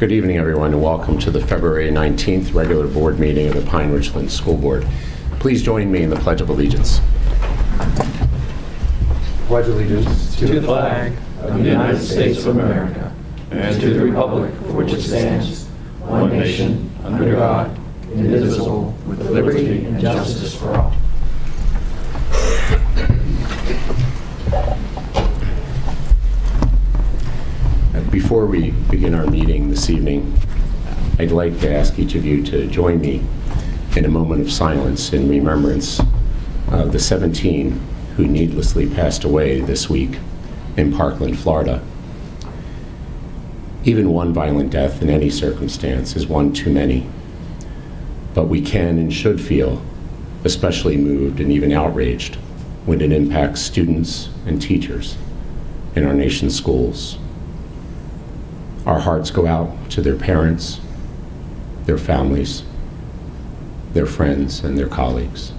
Good evening, everyone, and welcome to the February 19th regular board meeting of the Pine-Richland School Board. Please join me in the Pledge of Allegiance. Pledge allegiance to the flag of the United States of America and to the republic for which it stands, one nation, under God, indivisible, with liberty and justice for all. Before we begin our meeting this evening, I'd like to ask each of you to join me in a moment of silence in remembrance of the 17 who needlessly passed away this week in Parkland, Florida. Even one violent death in any circumstance is one too many, but we can and should feel especially moved and even outraged when it impacts students and teachers in our nation's schools. Our hearts go out to their parents, their families, their friends, and their colleagues.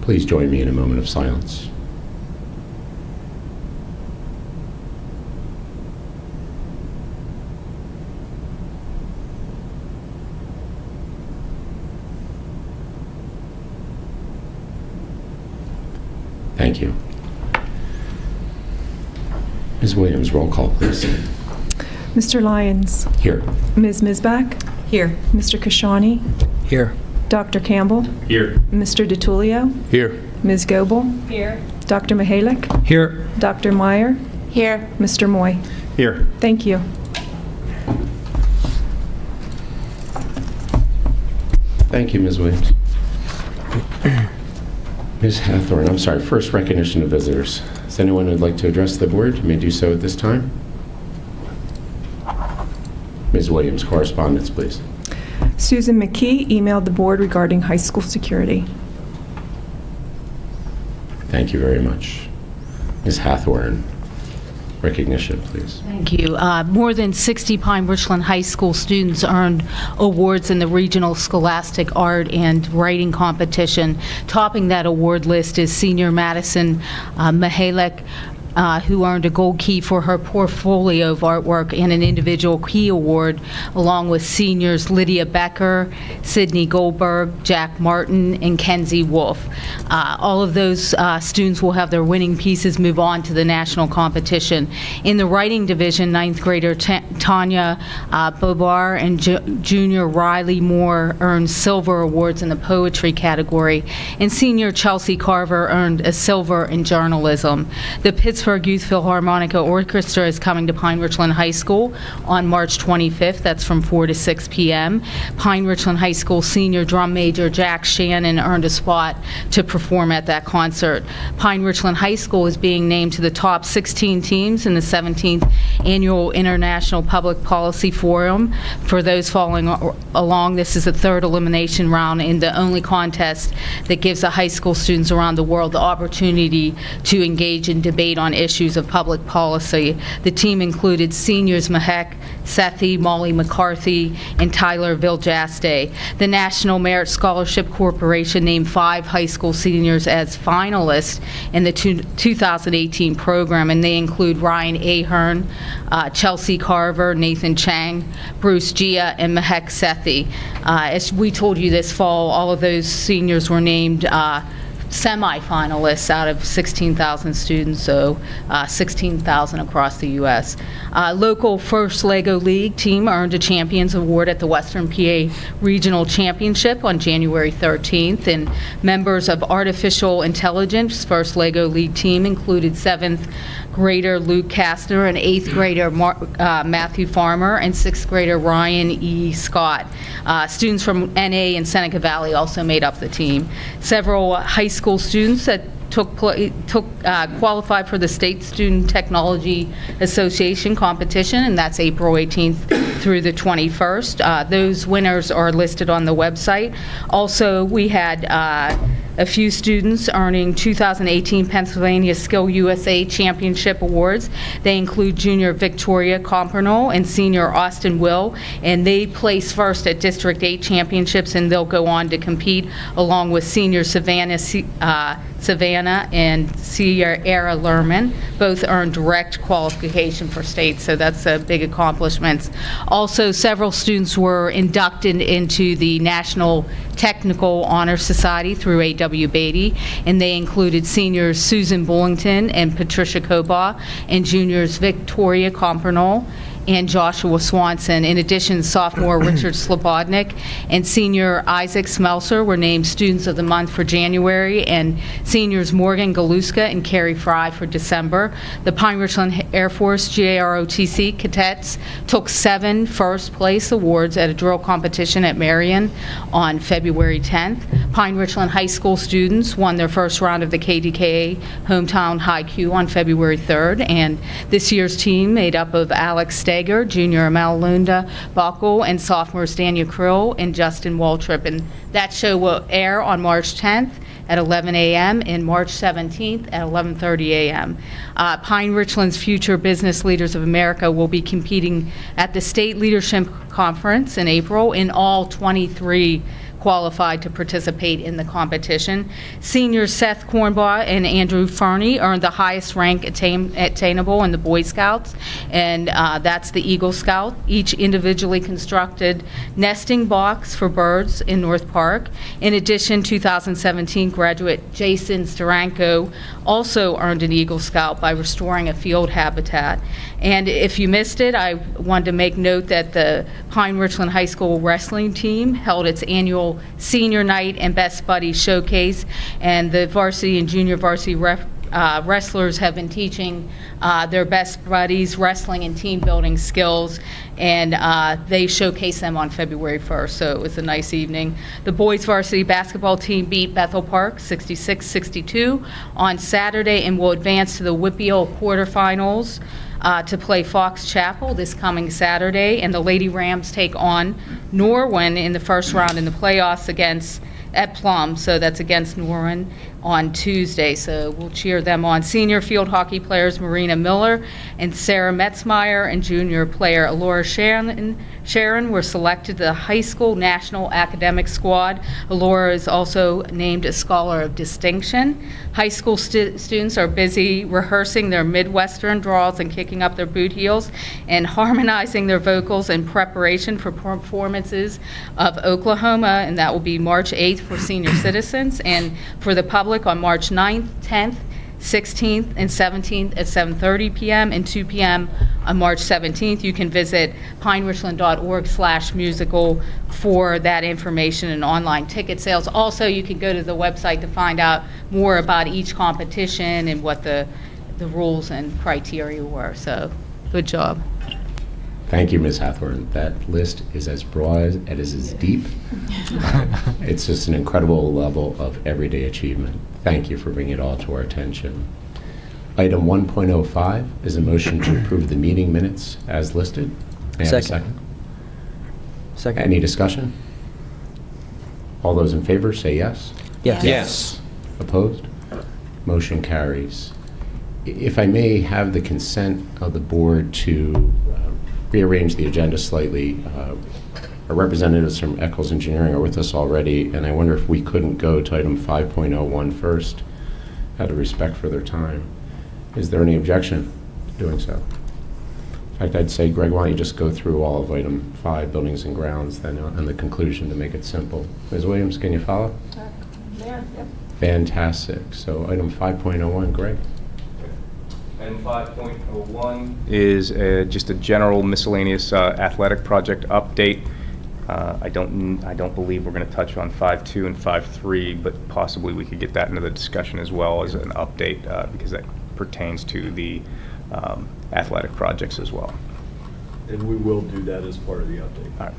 Please join me in a moment of silence. Thank you. Ms. Williams, roll call, please. Mr. Lyons. Here. Ms. Misbach. Here. Mr. Kashani. Here. Dr. Campbell. Here. Mr. DiTullio. Here. Ms. Goebel. Here. Dr. Mihalik. Here. Dr. Meyer. Here. Mr. Moy. Here. Thank you. Thank you, Ms. Williams. Ms. Hathorn, I'm sorry, first recognition of visitors. Is anyone who would like to address the board? You may do so at this time. Ms. Williams, correspondence, please. Susan McKee emailed the board regarding high school security. Thank you very much. Ms. Hathorn, recognition, please. Thank you. More than 60 Pine-Richland High School students earned awards in the Regional Scholastic Art and Writing Competition. Topping that award list is senior Madison Mihalik, who earned a gold key for her portfolio of artwork and an individual key award, along with seniors Lydia Becker, Sydney Goldberg, Jack Martin, and Kenzie Wolf. All of those students will have their winning pieces move on to the national competition. In the writing division, 9th grader Tanya Bobar and junior Riley Moore earned silver awards in the poetry category, and senior Chelsea Carver earned a silver in journalism. The Pittsburgh Youth Philharmonica Orchestra is coming to Pine-Richland High School on March 25th. That's from 4 to 6 p.m. Pine-Richland High School senior drum major Jack Shannon earned a spot to perform at that concert. Pine-Richland High School is being named to the top 16 teams in the 17th Annual International Public Policy Forum. For those following along, this is the third elimination round and the only contest that gives the high school students around the world the opportunity to engage in debate on issues of public policy. The team included seniors Mahek Sethi, Molly McCarthy, and Tyler Viljaste. The National Merit Scholarship Corporation named 5 high school seniors as finalists in the 2018 program, and they include Ryan Ahern, Chelsea Carver, Nathan Chang, Bruce Gia, and Mahek Sethi. As we told you this fall, all of those seniors were named semi-finalists out of 16,000 students, so 16,000 across the U.S. Local First Lego League team earned a Champions Award at the Western PA Regional Championship on January 13th, and members of Artificial Intelligence First Lego League team included 7th grader Luke Kastner and 8th grader Matthew Farmer and 6th grader Ryan E. Scott. Students from NA and Seneca Valley also made up the team. Several high school students that qualified for the State Student Technology Association competition, and that's April 18th through the 21st. Those winners are listed on the website. Also, we had a few students earning 2018 Pennsylvania Skill USA Championship Awards. They include junior Victoria Compernol and senior Austin Will, and they placed first at District 8 championships, and they'll go on to compete along with senior Savannah Savannah and Sierra Lerman. Both earned direct qualification for state, so that's a big accomplishment. Also, several students were inducted into the National Technical Honor Society through A.W. Beatty, and they included seniors Susan Bullington and Patricia Kobaugh, and juniors Victoria Compernol and Joshua Swanson. In addition, sophomore Richard Slobodnik and senior Isaac Smelser were named Students of the Month for January, and seniors Morgan Galuska and Carrie Fry for December. The Pine-Richland Air Force GAROTC cadets took 7 first-place awards at a drill competition at Marion on February 10th. Pine-Richland High School students won their first round of the KDKA Hometown High Q on February 3rd, and this year's team made up of Alex Steger, junior Amalunda Buckle, and sophomores Dania Krill and Justin Waltrip. And that show will air on March 10th at 11 a.m. and March 17th at 11:30 a.m. Pine-Richland's Future Business Leaders of America will be competing at the State Leadership Conference in April, in all 23 qualified to participate in the competition. Seniors Seth Cornbaugh and Andrew Fernie earned the highest rank attainable in the Boy Scouts, and that's the Eagle Scout, each individually constructed nesting box for birds in North Park. In addition, 2017 graduate Jason Steranko also earned an Eagle Scout by restoring a field habitat. And if you missed it, I wanted to make note that the Pine-Richland High School wrestling team held its annual senior night and best buddies showcase, and the varsity and junior varsity wrestlers have been teaching their best buddies wrestling and team building skills, and they showcased them on February 1st, so it was a nice evening. The boys varsity basketball team beat Bethel Park 66-62 on Saturday and will advance to the WPIAL quarterfinals to play Fox Chapel this coming Saturday, and the Lady Rams take on Norwin in the first round in the playoffs at Plum, so that's against Norwin on Tuesday, so we'll cheer them on. Senior field hockey players Marina Miller and Sarah Metzmeyer and junior player Alora Sharon were selected to the high school national academic squad. Alora is also named a Scholar of Distinction. High school students are busy rehearsing their Midwestern draws and kicking up their boot heels and harmonizing their vocals in preparation for performances of Oklahoma, and that will be March 8th for senior citizens, and for the public on March 9th, 10th, 16th, and 17th at 7:30 p.m. and 2 p.m. on March 17th. You can visit pinerichland.org/musical for that information and online ticket sales. Also, you can go to the website to find out more about each competition and what the rules and criteria were. So, good job. Thank you, Ms. Hathorn. That list is as broad and is as deep. It's just an incredible level of everyday achievement. Thank you for bringing it all to our attention. Item 1.05 is a motion to approve the meeting minutes as listed. May I have a second? Second. Any discussion? All those in favor say yes. Yes. Yes. Opposed? Motion carries. If I may have the consent of the board to rearrange the agenda slightly. Our representatives from Eccles Engineering are with us already, and I wonder if we couldn't go to item 5.01 first, out of respect for their time. Is there any objection to doing so? In fact, I'd say, Greg, why don't you just go through all of item 5, buildings and grounds, then on the conclusion to make it simple. Ms. Williams, can you follow? Yeah, yep. Fantastic. So item 5.01, Greg. And 5.01 is just a general miscellaneous athletic project update. I don't believe we're going to touch on 5.2 and 5.3, but possibly we could get that into the discussion as well as an update because that pertains to the athletic projects as well. And we will do that as part of the update. All right.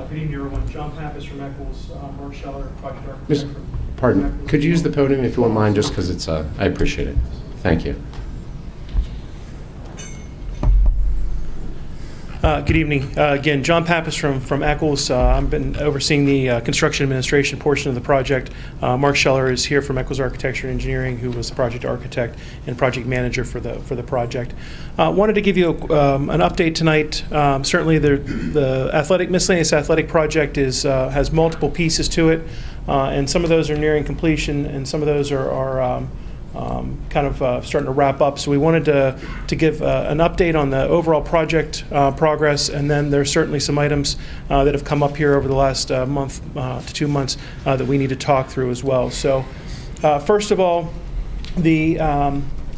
Good evening, everyone. John Pappas from Eccles, Mark Scheller, project architect. Pardon, could you use the podium if you won't mind, just because it's, I appreciate it. Thank you. Good evening. Again, John Pappas from Eccles. I've been overseeing the construction administration portion of the project. Mark Scheller is here from Eccles Architecture and Engineering, who was the project architect and project manager for the project. Wanted to give you an update tonight. Certainly, the miscellaneous athletic project has multiple pieces to it, and some of those are nearing completion, and some of those are kind of starting to wrap up. So we wanted to give an update on the overall project progress, and then there's certainly some items that have come up here over the last month to 2 months that we need to talk through as well. So first of all, the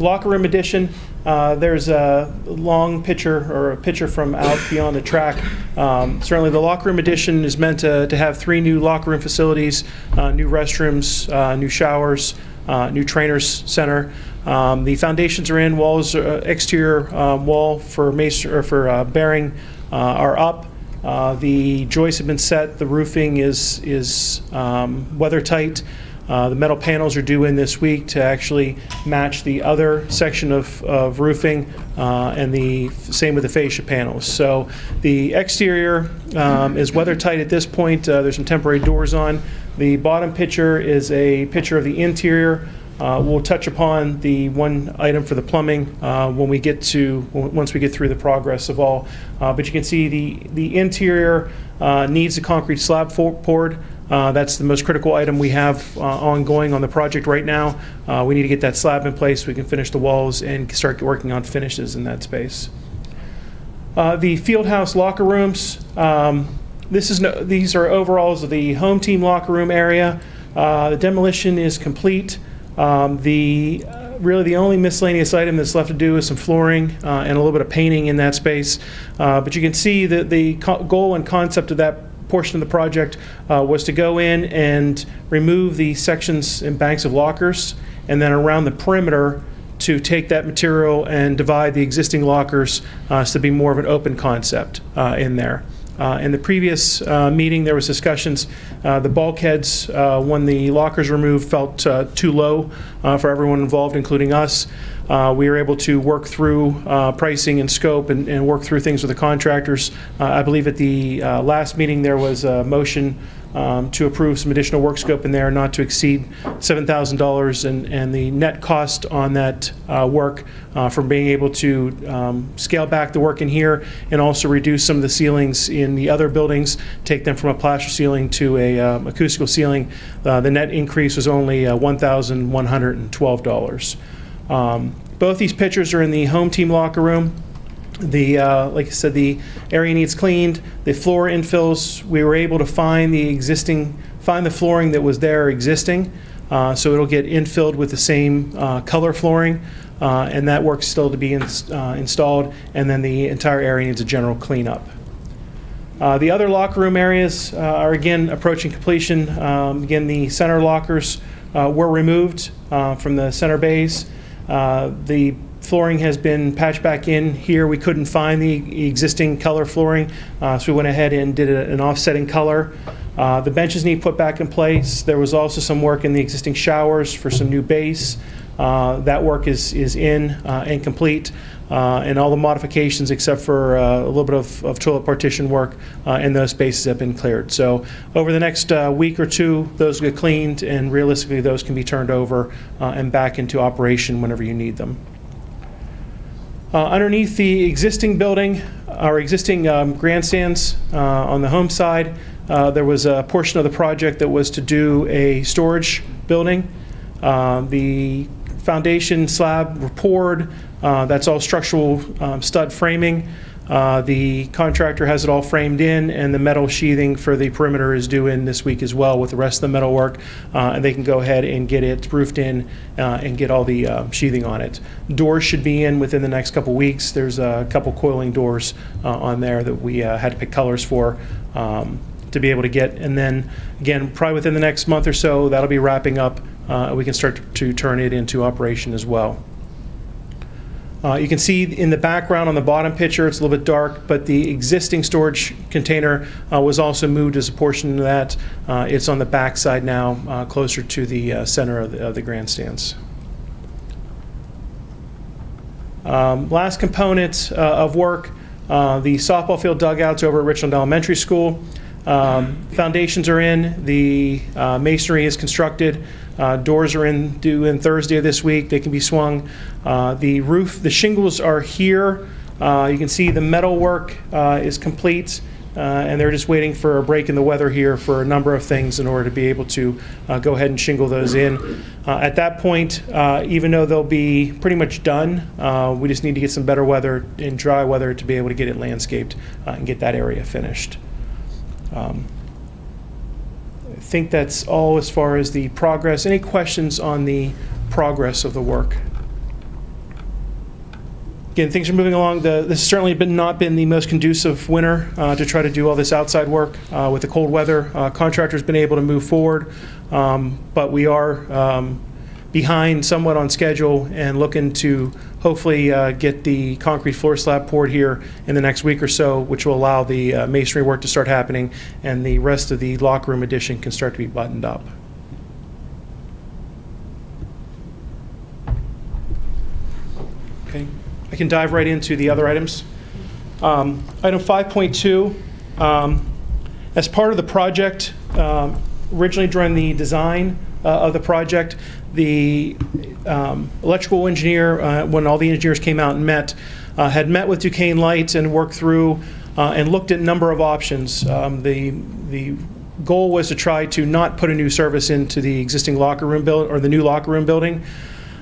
locker room addition. There's a long picture, or a picture from out beyond the track. Certainly the locker room addition is meant to have 3 new locker room facilities, new restrooms, new showers, new trainers center. The foundations are in. Walls, exterior wall for bearing are up. The joists have been set. The roofing is weather tight. The metal panels are due in this week to actually match the other section of roofing, and the same with the fascia panels. So the exterior is weather tight at this point. There's some temporary doors on. The bottom picture is a picture of the interior. We'll touch upon the one item for the plumbing once we get through the progress of all. But you can see the interior needs a concrete slab poured. That's the most critical item we have ongoing on the project right now. We need to get that slab in place so we can finish the walls and start working on finishes in that space. The field house locker rooms. These are overalls of the home team locker room area. The demolition is complete. Really the only miscellaneous item that's left to do is some flooring and a little bit of painting in that space. But you can see that the goal and concept of that portion of the project was to go in and remove the sections and banks of lockers, and then around the perimeter to take that material and divide the existing lockers to be more of an open concept in there. In the previous meeting, there was discussions. The bulkheads, when the lockers were removed, felt too low for everyone involved, including us. We were able to work through pricing and scope and work through things with the contractors. I believe at the last meeting there was a motion to approve some additional work scope in there, not to exceed $7,000, and the net cost on that work from being able to scale back the work in here and also reduce some of the ceilings in the other buildings, take them from a plaster ceiling to a acoustical ceiling. The net increase was only $1,112. Both these pictures are in the home team locker room. Like I said, the area needs cleaned. The floor infills, we were able to find the flooring that was there existing, so it'll get infilled with the same color flooring, and that work's still to be installed, and then the entire area needs a general cleanup. The other locker room areas are again approaching completion. Again, the center lockers were removed from the center bays. The flooring has been patched back in here. We couldn't find the existing color flooring, so we went ahead and did an offsetting color. The benches need put back in place. There was also some work in the existing showers for some new base. That work is in and complete, and all the modifications except for a little bit of toilet partition work in those spaces have been cleared. So over the next week or two, those get cleaned, and realistically those can be turned over and back into operation whenever you need them. Underneath the existing building, our existing grandstands on the home side, there was a portion of the project that was to do a storage building. The foundation slab were poured. That's all structural stud framing. The contractor has it all framed in, and the metal sheathing for the perimeter is due in this week as well with the rest of the metal work, and they can go ahead and get it roofed in and get all the sheathing on it. Doors should be in within the next couple weeks. There's a couple coiling doors on there that we had to pick colors for to be able to get, and then again probably within the next month or so that'll be wrapping up. We can start to turn it into operation as well. You can see in the background on the bottom picture, it's a little bit dark, but the existing storage container was also moved as a portion of that. It's on the back side now, closer to the center of the grandstands. Last component of work, The softball field dugouts over at Richland Elementary School. Foundations are in. The masonry is constructed. Doors are due in Thursday of this week. They can be swung. The roof, the shingles are here. You can see the metal work is complete. And they're just waiting for a break in the weather here for a number of things in order to be able to go ahead and shingle those in. At that point, even though they'll be pretty much done, we just need to get some better weather and dry weather to be able to get it landscaped and get that area finished. I think that's all as far as the progress. Any questions on the progress of the work? Again, things are moving along. This has certainly not been the most conducive winter to try to do all this outside work with the cold weather. Contractor's been able to move forward, but we are behind somewhat on schedule and looking to hopefully get the concrete floor slab poured here in the next week or so, which will allow the masonry work to start happening and the rest of the locker room addition can start to be buttoned up. Okay. I can dive right into the other items. Item 5.2, as part of the project, originally during the design of the project, the electrical engineer, when all the engineers came out and had met with Duquesne Light and worked through and looked at a number of options. The goal was to try to not put a new service into the existing locker room build or the new locker room building.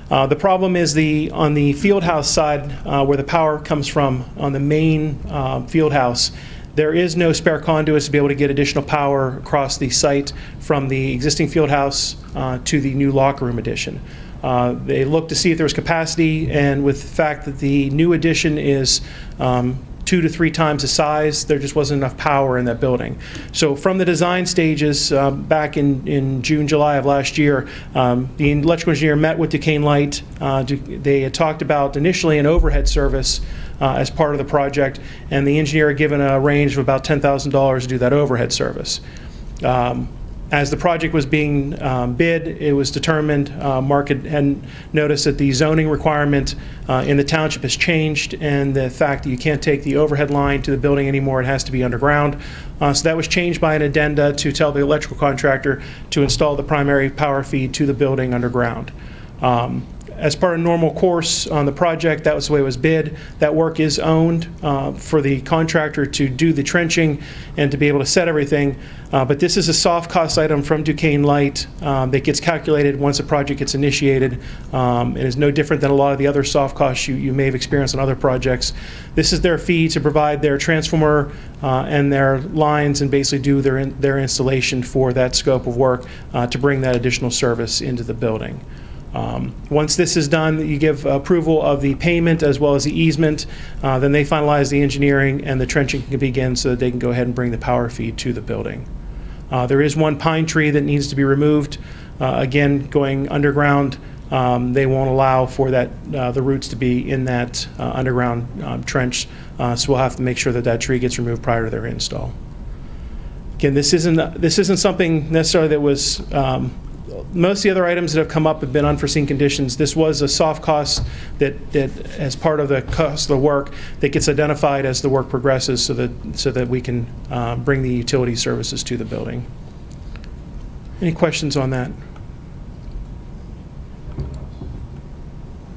The problem is on the field house side, where the power comes from on the main field house, there is no spare conduits to be able to get additional power across the site from the existing field house to the new locker room addition. They looked to see if there was capacity, and with the fact that the new addition is 2 to 3 times the size, there just wasn't enough power in that building. So from the design stages back in June, July of last year, the electrical engineer met with Duquesne Light. They had talked about initially an overhead service as part of the project, and the engineer had given a range of about $10,000 to do that overhead service. As the project was being bid, it was determined, Mark had noticed that the zoning requirement in the township has changed, and the fact that you can't take the overhead line to the building anymore, it has to be underground. So that was changed by an addenda to tell the electrical contractor to install the primary power feed to the building underground. As part of normal course on the project, that was the way it was bid. That work is owned for the contractor to do the trenching and to be able to set everything. But this is a soft cost item from Duquesne Light that gets calculated once a project gets initiated. It is no different than a lot of the other soft costs you may have experienced on other projects. This is their fee to provide their transformer and their lines and basically do their installation for that scope of work to bring that additional service into the building. Once this is done, you give approval of the payment as well as the easement, then they finalize the engineering and the trenching can begin so that they can go ahead and bring the power feed to the building. There is one pine tree that needs to be removed. Again, going underground, they won't allow for that the roots to be in that underground trench, so we'll have to make sure that that tree gets removed prior to their install. Again, this isn't something necessarily that was most of the other items that have come up have been unforeseen conditions. This was a soft cost that as part of the cost of the work that gets identified as the work progresses so that we can bring the utility services to the building. Any questions on that?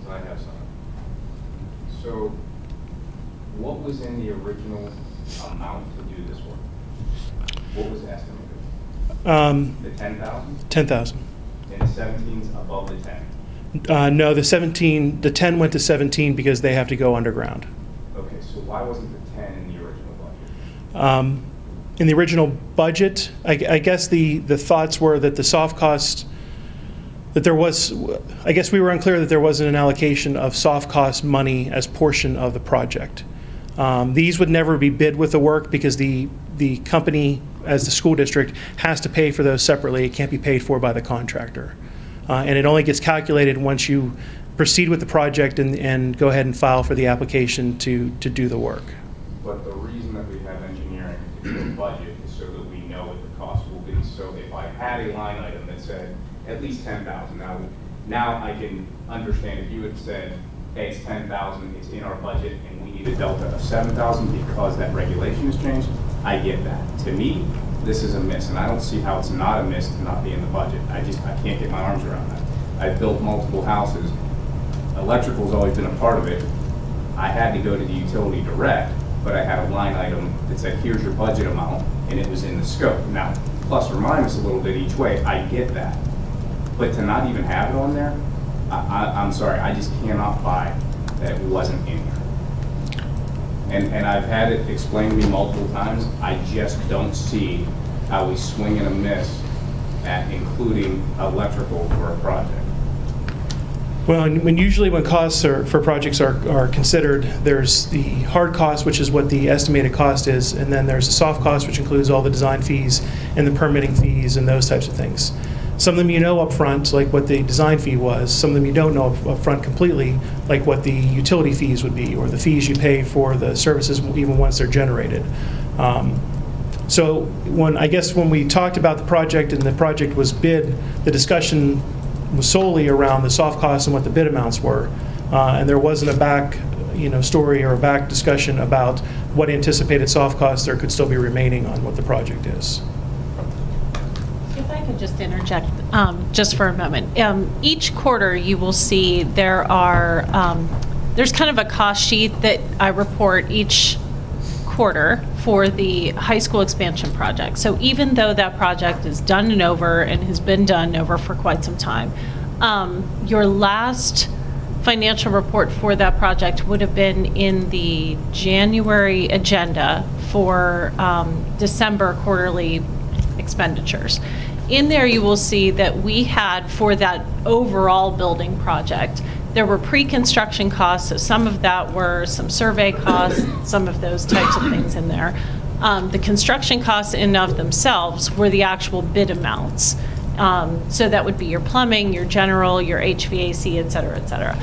I have some. So what was in the original amount to do this work? What was estimated? The 10,000? 10,000. And 17's above the 10? No, the 10 went to 17 because they have to go underground. Okay, so why wasn't the 10 in the original budget? In the original budget, I guess the thoughts were that the soft cost, that there was, I guess we were unclear that there wasn't an allocation of soft cost money as portion of the project. These would never be bid with the work because the company, as the school district, has to pay for those separately. It can't be paid for by the contractor. And it only gets calculated once you proceed with the project and go ahead and file for the application to do the work. But the reason that we have engineering to do a budget is so that we know what the cost will be. So if I had a line item that said at least 10,000, now I can understand if you had said hey, it's 10,000, it's in our budget, and we need a delta of 7,000 because that regulation has changed, I get that. To me, this is a miss, and I don't see how it's not a miss to not be in the budget. I can't get my arms around that. I've built multiple houses. Electrical's always been a part of it. I had to go to the utility direct, but I had a line item that said, here's your budget amount, and it was in the scope. Now, plus or minus a little bit each way, I get that. But to not even have it on there, I'm sorry, I just cannot buy that it wasn't in here. And I've had it explained to me multiple times, I just don't see how we swing and a miss at including electrical for a project. Well, and usually when costs for projects are considered, there's the hard cost, which is what the estimated cost is, and then there's the soft cost, which includes all the design fees and the permitting fees and those types of things. Some of them you know up front, like what the design fee was. Some of them you don't know up front completely, like what the utility fees would be, or the fees you pay for the services even once they're generated. So I guess when we talked about the project and the project was bid, the discussion was solely around the soft costs and what the bid amounts were. And there wasn't a back story or a back discussion about what anticipated soft costs there could still be remaining on what the project is. If I could just interject just for a moment. Each quarter you will see there's kind of a cost sheet that I report each quarter for the high school expansion project. So even though that project is done and over and has been done over for quite some time, your last financial report for that project would have been in the January agenda for December quarterly expenditures. In there you will see that we had, for that overall building project, there were pre-construction costs, so some of that were some survey costs, some of those types of things in there. The construction costs in and of themselves were the actual bid amounts. So that would be your plumbing, your general, your HVAC, et cetera, et cetera.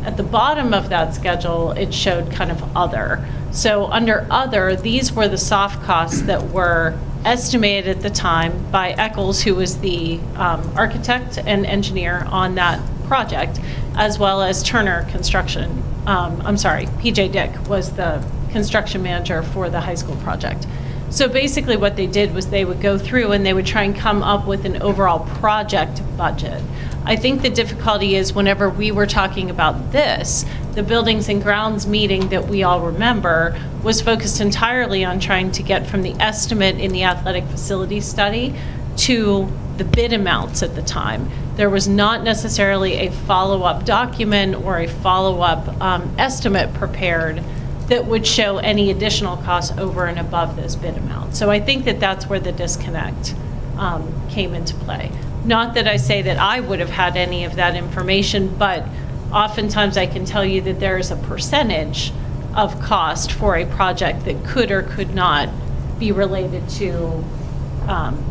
At the bottom of that schedule, it showed kind of other. So under other, these were the soft costs that were estimated at the time by Eccles, who was the architect and engineer on that project, as well as Turner Construction. PJ Dick was the construction manager for the high school project. So basically what they did was they would go through and they would try and come up with an overall project budget. I think the difficulty is whenever we were talking about this, the Buildings and Grounds meeting that we all remember was focused entirely on trying to get from the estimate in the athletic facility study to the bid amounts at the time. There was not necessarily a follow-up document or a follow-up estimate prepared that would show any additional costs over and above this bid amount. So I think that that's where the disconnect came into play. Not that I say that I would have had any of that information, but oftentimes I can tell you that there is a percentage of cost for a project that could or could not be related to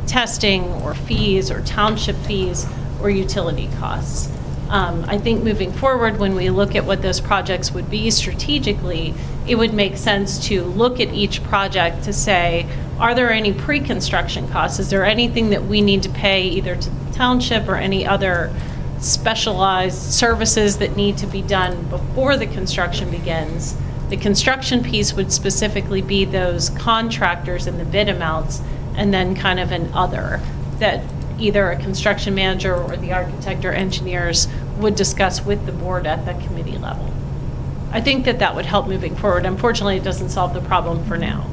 testing or fees or township fees or utility costs. I think moving forward, when we look at what those projects would be strategically, it would make sense to look at each project to say, are there any pre-construction costs? Is there anything that we need to pay either to the township or any other specialized services that need to be done before the construction begins? The construction piece would specifically be those contractors and the bid amounts, and then kind of an other that either a construction manager or the architect or engineers would discuss with the board at the committee level. I think that that would help moving forward. Unfortunately, it doesn't solve the problem for now.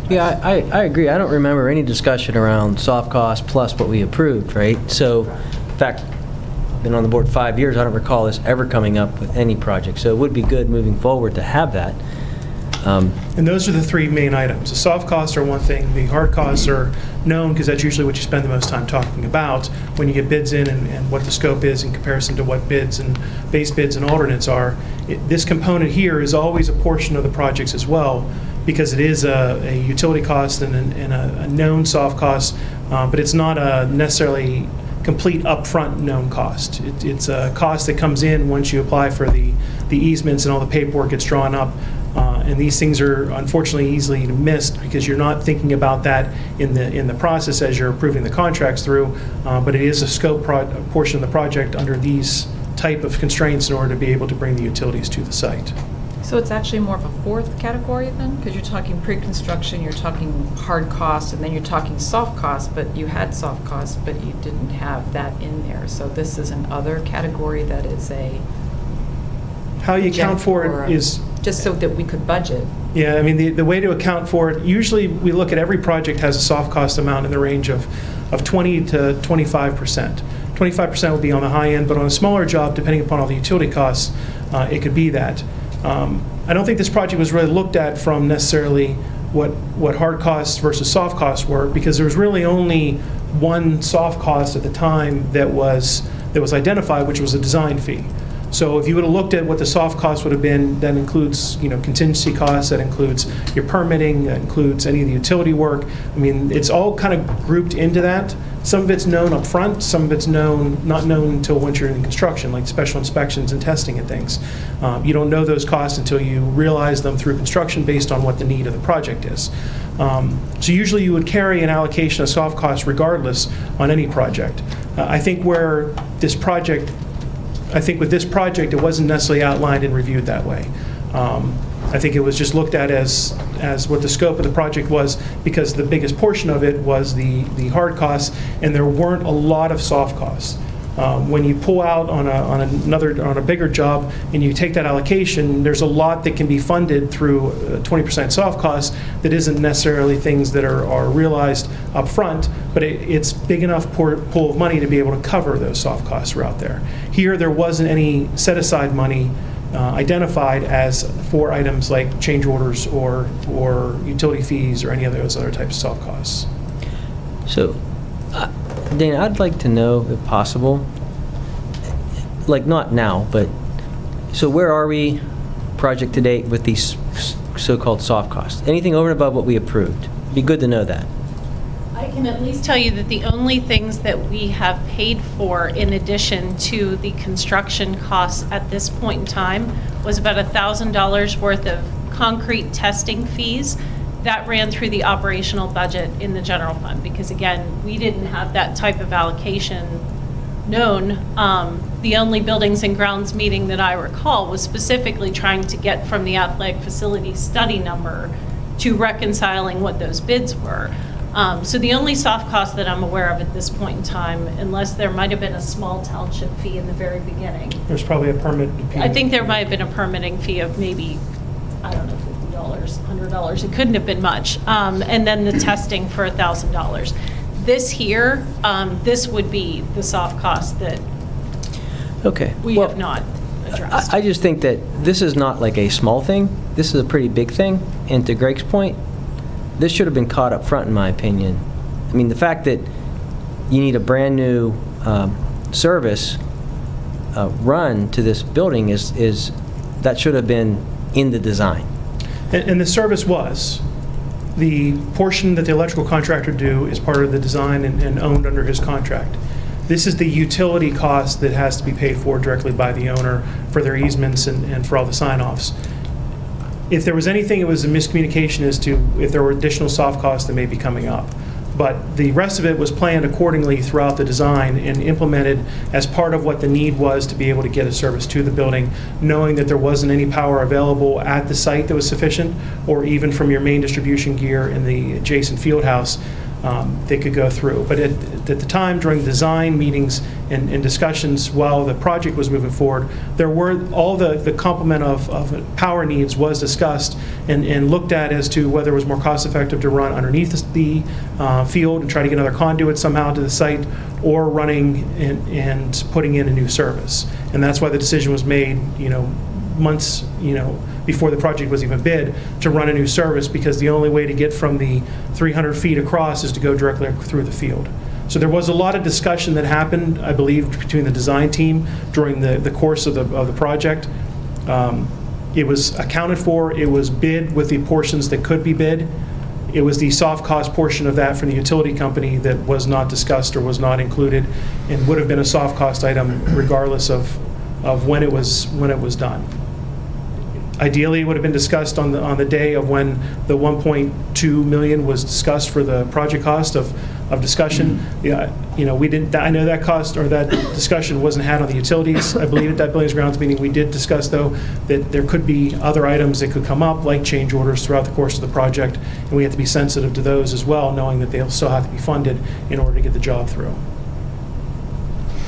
Yeah, I agree. I don't remember any discussion around soft cost plus what we approved, right? So, in fact, I've been on the board 5 years. I don't recall this ever coming up with any project. So it would be good moving forward to have that. And those are the three main items. The soft costs are one thing. The hard costs are known because that's usually what you spend the most time talking about when you get bids in and what the scope is in comparison to what bids and base bids and alternates are. This component here is always a portion of the projects as well because it is a utility cost and a known soft cost, but it's not a necessarily complete upfront known cost. It's a cost that comes in once you apply for the easements and all the paperwork gets drawn up. And these things are unfortunately easily missed because you're not thinking about that in the process as you're approving the contracts through, but it is a scope portion of the project under these type of constraints in order to be able to bring the utilities to the site. So it's actually more of a fourth category then? Because you're talking pre-construction, you're talking hard costs, and then you're talking soft costs, but you had soft costs, but you didn't have that in there. So this is another category that is a... How you account for it is... Just so that we could budget. Yeah, I mean, the way to account for it, usually we look at every project has a soft cost amount in the range of 20 to 25%. 25% will be on the high end, but on a smaller job, depending upon all the utility costs, it could be that. I don't think this project was really looked at from necessarily what hard costs versus soft costs were, because there was really only one soft cost at the time that was identified, which was a design fee. So if you would have looked at what the soft cost would have been, that includes, you know, contingency costs, that includes your permitting, that includes any of the utility work. I mean, it's all kind of grouped into that. Some of it's known up front, some of it's not known until once you're in construction, like special inspections and testing and things. You don't know those costs until you realize them through construction based on what the need of the project is. So usually you would carry an allocation of soft costs regardless on any project. I think with this project, it wasn't necessarily outlined and reviewed that way. I think it was just looked at as what the scope of the project was, because the biggest portion of it was the hard costs, and there weren't a lot of soft costs. When you pull out on a bigger job and you take that allocation, there's a lot that can be funded through 20% soft costs that isn't necessarily things that are realized up front, but it's big enough pool of money to be able to cover those soft costs that are out there. Here, there wasn't any set-aside money identified as for items like change orders or utility fees or any of those other types of soft costs. So, Dana, I'd like to know, if possible, like not now, but so where are we project to date with these so-called soft costs? Anything over and above what we approved? It'd be good to know that. I can at least tell you that the only things that we have paid for in addition to the construction costs at this point in time was about $1,000 worth of concrete testing fees. That ran through the operational budget in the general fund, because again, we didn't have that type of allocation known. The only buildings and grounds meeting that I recall was specifically trying to get from the athletic facility study number to reconciling what those bids were. So the only soft cost that I'm aware of at this point in time, unless there might have been a small township fee in the very beginning. There's probably a permit fee. I think there might have been a permitting fee of maybe, I don't know, $50, $100. It couldn't have been much. And then the testing for $1,000. This here, this would be the soft cost that we have not addressed. I just think that this is not like a small thing. This is a pretty big thing. And to Greg's point, this should have been caught up front, in my opinion. I mean, the fact that you need a brand new service run to this building is that should have been in the design. And the service was. The portion that the electrical contractor do is part of the design and owned under his contract. This is the utility cost that has to be paid for directly by the owner for their easements and for all the sign-offs. If there was anything, it was a miscommunication as to if there were additional soft costs that may be coming up. But the rest of it was planned accordingly throughout the design and implemented as part of what the need was to be able to get a service to the building, knowing that there wasn't any power available at the site that was sufficient, or even from your main distribution gear in the adjacent field house, they could go through. But at the time, during the design meetings and discussions while the project was moving forward, there were all the complement of power needs was discussed and looked at as to whether it was more cost effective to run underneath the field and try to get another conduit somehow to the site, or running and putting in a new service. And that's why the decision was made, months, before the project was even bid, to run a new service, because the only way to get from the 300 feet across is to go directly through the field. So there was a lot of discussion that happened, I believe, between the design team during the course of the project. It was accounted for, it was bid with the portions that could be bid. It was the soft cost portion of that from the utility company that was not discussed or was not included, and would have been a soft cost item regardless of when it was done. Ideally, it would have been discussed on the day of when the 1.2 million was discussed for the project cost of of discussion. Yeah, we didn't. I know that cost or that discussion wasn't had on the utilities. I believe at that Buildings and Grounds meeting we did discuss, though, that there could be other items that could come up, like change orders throughout the course of the project, and we have to be sensitive to those as well, knowing that they'll still have to be funded in order to get the job through.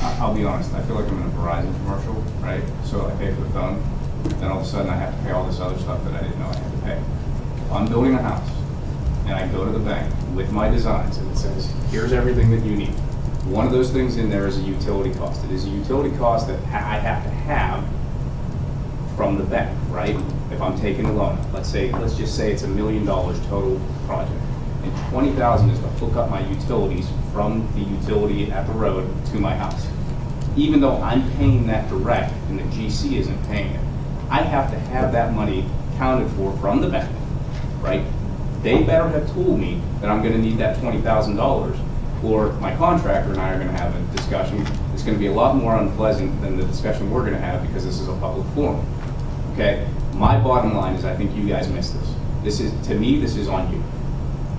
I'll be honest, I feel like I'm in a Verizon commercial, right? So I pay for the phone, then all of a sudden I have to pay all this other stuff that I didn't know I had to pay. If I'm building a house, and I go to the bank with my designs, and it says, here's everything that you need. One of those things in there is a utility cost. It is a utility cost that I have to have from the bank, right? If I'm taking a loan, let's just say it's $1 million total project, and $20,000 is to hook up my utilities from the utility at the road to my house. Even though I'm paying that direct and the GC isn't paying it, I have to have that money accounted for from the bank, right? They better have told me that I'm going to need that $20,000, or my contractor and I are going to have a discussion. It's going to be a lot more unpleasant than the discussion we're going to have because this is a public forum. Okay? My bottom line is I think you guys missed this. To me, this is on you.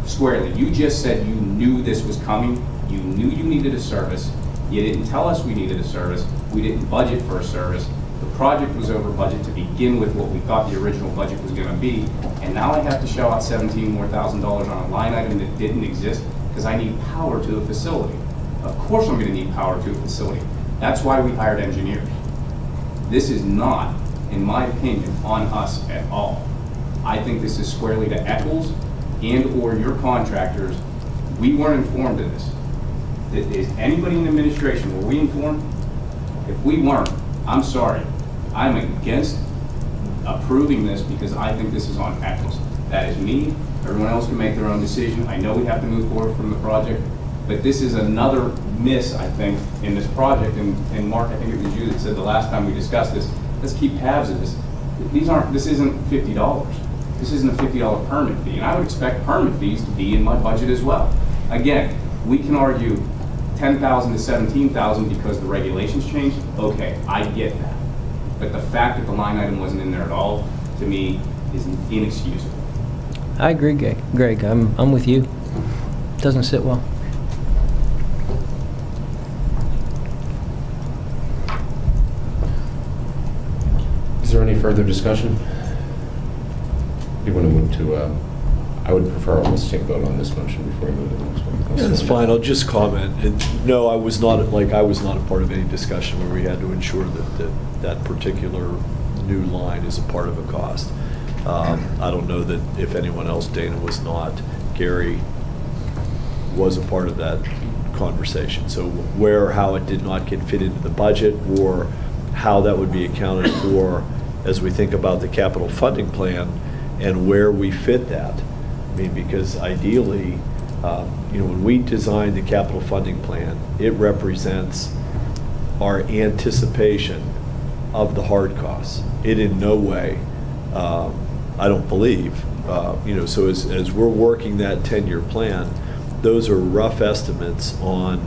Squarely. You just said you knew this was coming. You knew you needed a service. You didn't tell us we needed a service. We didn't budget for a service. The project was over budget to begin with, what we thought the original budget was going to be. And now I have to shell out $17,000 more on a line item that didn't exist because I need power to a facility. Of course I'm going to need power to a facility. That's why we hired engineers. This is not, in my opinion, on us at all. I think this is squarely to Eccles and or your contractors. We weren't informed of this. Is anybody in administration, were we informed? If we weren't, I'm sorry. I'm against approving this because I think this is on Eccles. That is me. Everyone else can make their own decision. I know we have to move forward from the project, but this is another miss, I think, in this project. And Mark, I think it was you that said the last time we discussed this, let's keep tabs of this. This isn't $50. This isn't a $50 permit fee, and I would expect permit fees to be in my budget as well. Again, we can argue $10,000 to $17,000 because the regulations changed. Okay, I get that. But the fact that the line item wasn't in there at all, to me, is inexcusable. I agree, Greg. I'm with you. Doesn't sit well. Is there any further discussion? You want to move to, I would prefer almost take a vote on this motion before we move to the next one. Yeah, that's fine. I'll just comment. And no, I was not a part of any discussion where we had to ensure that particular new line is a part of a cost. I don't know that if anyone else, Dana was not, Gary was a part of that conversation. So where or how it did not get fit into the budget, or how that would be accounted for as we think about the capital funding plan and where we fit that. I mean, because ideally, when we designed the capital funding plan, it represents our anticipation of the hard costs. It in no way, I don't believe, so as we're working that 10-year plan, those are rough estimates on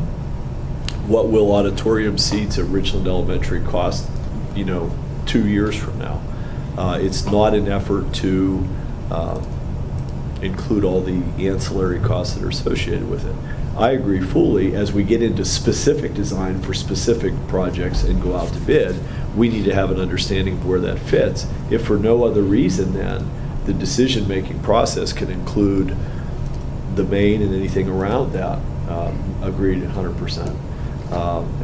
what will auditorium seats at Richland Elementary cost, 2 years from now. It's not an effort to include all the ancillary costs that are associated with it. I agree fully, as we get into specific design for specific projects and go out to bid, we need to have an understanding of where that fits. If for no other reason, then the decision-making process can include the main and anything around that. Agreed 100%.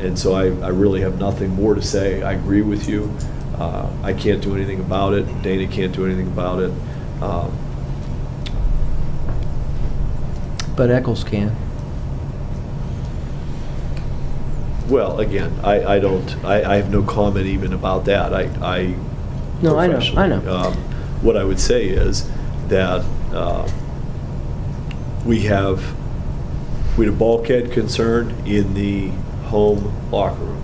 And so I really have nothing more to say. I agree with you. I can't do anything about it. Dana can't do anything about it. But Eccles can. Well, again, I have no comment even about that. No, I know. What I would say is that we had a bulkhead concern in the home locker room.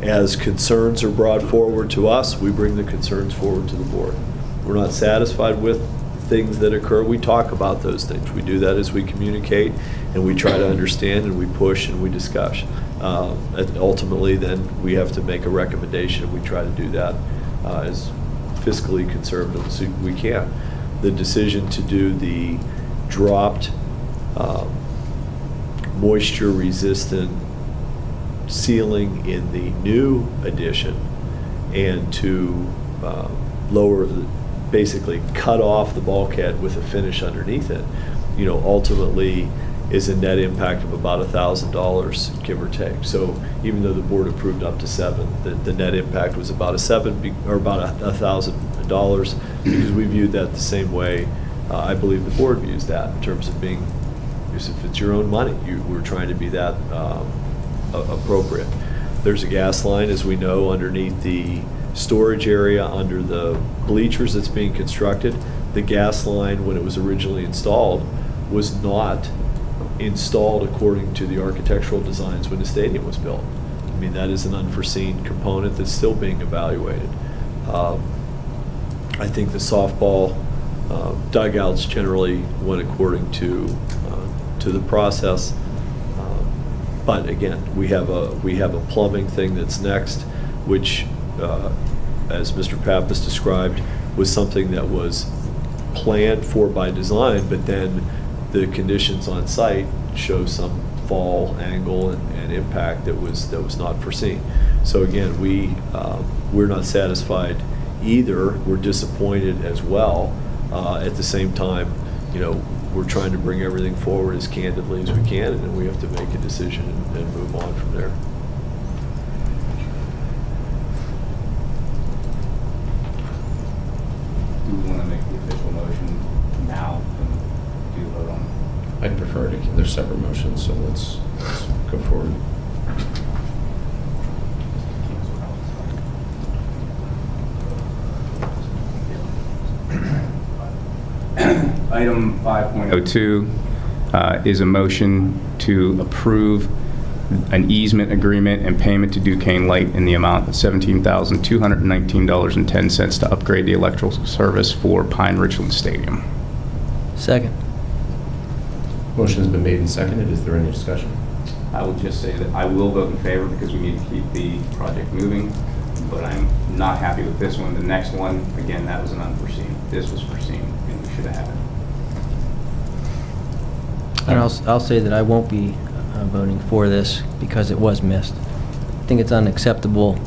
As concerns are brought forward to us, we bring the concerns forward to the board. We're not satisfied with things that occur. We talk about those things. We do that as we communicate, and we try to understand, and we push, and we discuss. And ultimately, then, we have to make a recommendation, and we try to do that as fiscally conservative as we can. The decision to do the dropped moisture-resistant ceiling in the new addition and to basically cut off the bulkhead with a finish underneath it, ultimately is a net impact of about $1,000, give or take. So even though the board approved up to $7,000, the net impact was about about $1,000, because we viewed that the same way. I believe the board views that in terms of being, if it's your own money, we're trying to be that appropriate. There's a gas line, as we know, underneath the storage area under the bleachers that's being constructed. The gas line, when it was originally installed, was not installed according to the architectural designs when the stadium was built. I mean, that is an unforeseen component that's still being evaluated. I think the softball dugouts generally went according to the process. But again, we have a plumbing thing that's next, which, as Mr. Pappas described, was something that was planned for by design, but then the conditions on site show some fall angle and impact that was not foreseen. So again, we're not satisfied either. We're disappointed as well. At the same time, we're trying to bring everything forward as candidly as we can, and then we have to make a decision and move on from there. Do we want to make the official motion now and do the vote on it? I'd prefer to, they're separate motions, so let's go forward. Item 5.02 is a motion to approve an easement agreement and payment to Duquesne Light in the amount of $17,219.10 to upgrade the electrical service for Pine-Richland Stadium. Second. Motion has been made and seconded. Is there any discussion? I will just say that I will vote in favor because we need to keep the project moving, but I'm not happy with this one. The next one, again, that was an unforeseen. This was foreseen, and we should have had it. And I'll say that I won't be voting for this because it was missed. I think it's unacceptable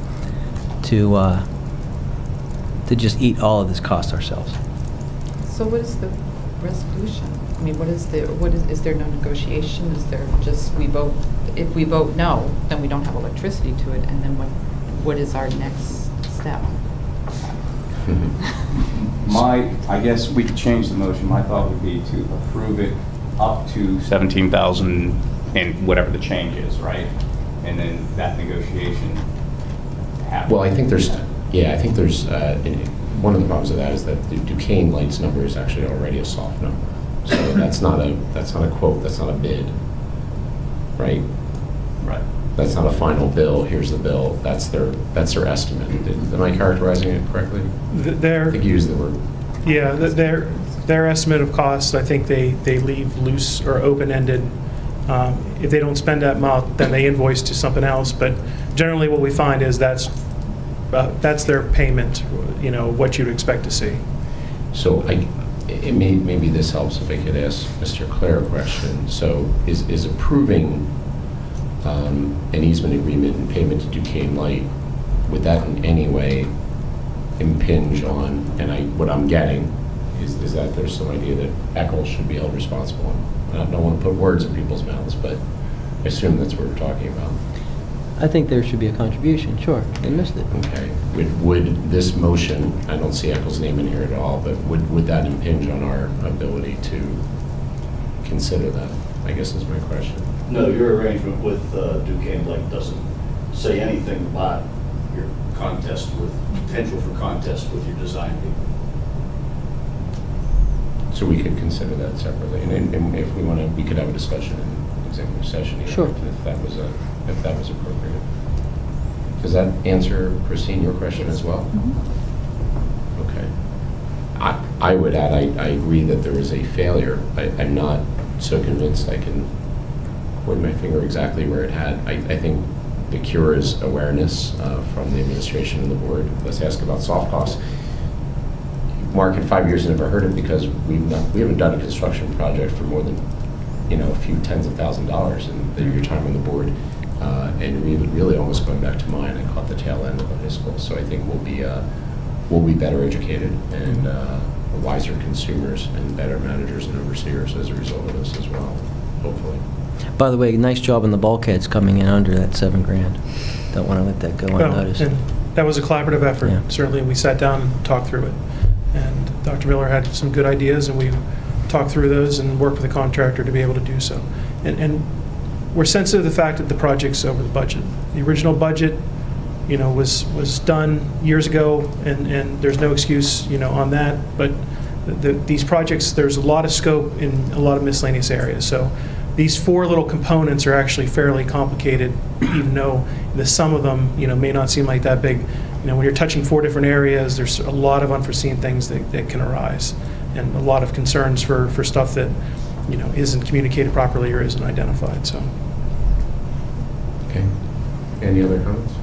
to just eat all of this cost ourselves. So what is the resolution? I mean, is there no negotiation? Is there just if we vote no, then we don't have electricity to it, and then what is our next step? I guess we could change the motion. My thought would be to approve it up to 17,000 and whatever the change is, right? And then that negotiation happens. Well, I think there's one of the problems with that is that the Duquesne Lights number is actually already a soft number. So that's not a quote, that's not a bid, right? Right. That's not a final bill. Here's the bill. That's their estimate. Am I characterizing it correctly? I think you used the word. Yeah, their estimate of cost, I think they leave loose or open-ended. If they don't spend that amount, then they invoice to something else. But generally, what we find is that's their payment. What you'd expect to see. So maybe this helps if I could ask Mr. Clare a question. So is approving an easement agreement and payment to Duquesne Light, would that in any way impinge on, and what I'm getting is that there's some idea that Eccles should be held responsible. I don't want to put words in people's mouths, but I assume that's what we're talking about. I think there should be a contribution, sure. They missed it. Okay. Would this motion, I don't see Eccles' name in here at all, but would that impinge on our ability to consider that, I guess is my question. No, your arrangement with Duquesne Light doesn't say anything about your potential for contest with your design people. So we could consider that separately, and if we want to, we could have a discussion in executive session. Sure. If that was appropriate. Does that answer, Christine, your question as well? Mm-hmm. Okay. I would add, I agree that there is a failure. I'm not so convinced I can point my finger exactly where it had. I think the cure is awareness from the administration and the board. Let's ask about soft costs. Mark, in 5 years, never heard it because we haven't done a construction project for more than a few tens of $1,000s in your time on the board. And really almost going back to mine, I caught the tail end of the high school. So I think we'll be better educated and wiser consumers and better managers and overseers as a result of this as well, hopefully. By the way, nice job on the bulkheads coming in under that $7,000. Don't want to let that go unnoticed. And that was a collaborative effort. Yeah. Certainly, we sat down and talked through it. And Dr. Miller had some good ideas, and we talked through those and worked with the contractor to be able to do so. And we're sensitive to the fact that the project's over the budget. The original budget, was done years ago, and there's no excuse, on that. But these projects, there's a lot of scope in a lot of miscellaneous areas. So these 4 little components are actually fairly complicated, even though the sum of them, may not seem like that big. When you're touching 4 different areas, there's a lot of unforeseen things that can arise, and a lot of concerns for stuff that, isn't communicated properly or isn't identified. So. Okay. Any other comments?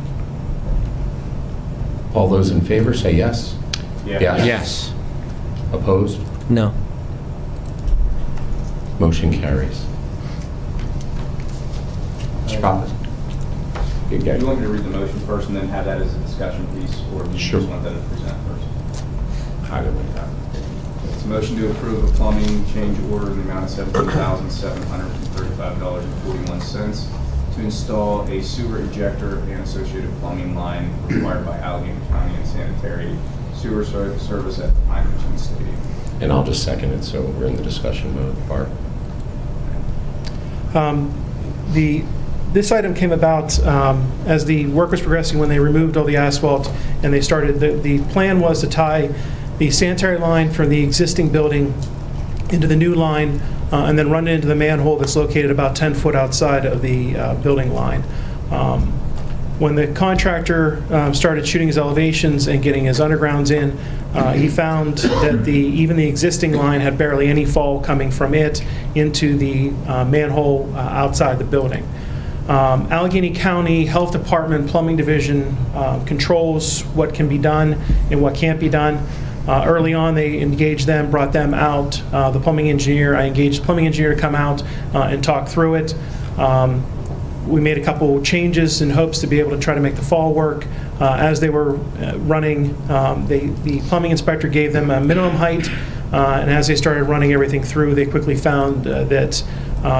All those in favor say yes. Yeah. Yes. Opposed? No. Motion carries. Mr. Coppin? Do you want me to read the motion first and then have that as a discussion piece, or do you Sure. just want that to present first? I don't like that. It's a motion to approve a plumbing change order in the amount of $17,735.41 to install a sewer ejector and associated plumbing line required by Allegheny County and sanitary sewer service at the Pine-Richland Stadium. And I'll just second it, so we're in the discussion mode. Bart? This item came about as the work was progressing when they removed all the asphalt and they started. The plan was to tie the sanitary line from the existing building into the new line and then run it into the manhole that's located about 10 foot outside of the building line. When the contractor started shooting his elevations and getting his undergrounds in, he found that even the existing line had barely any fall coming from it into the manhole outside the building. Allegheny County Health Department Plumbing Division controls what can be done and what can't be done. Early on, they engaged them, brought them out. The plumbing engineer, I engaged the plumbing engineer to come out and talk through it. We made a couple changes in hopes to be able to try to make the fall work. As they were running, the plumbing inspector gave them a minimum height, and as they started running everything through, they quickly found that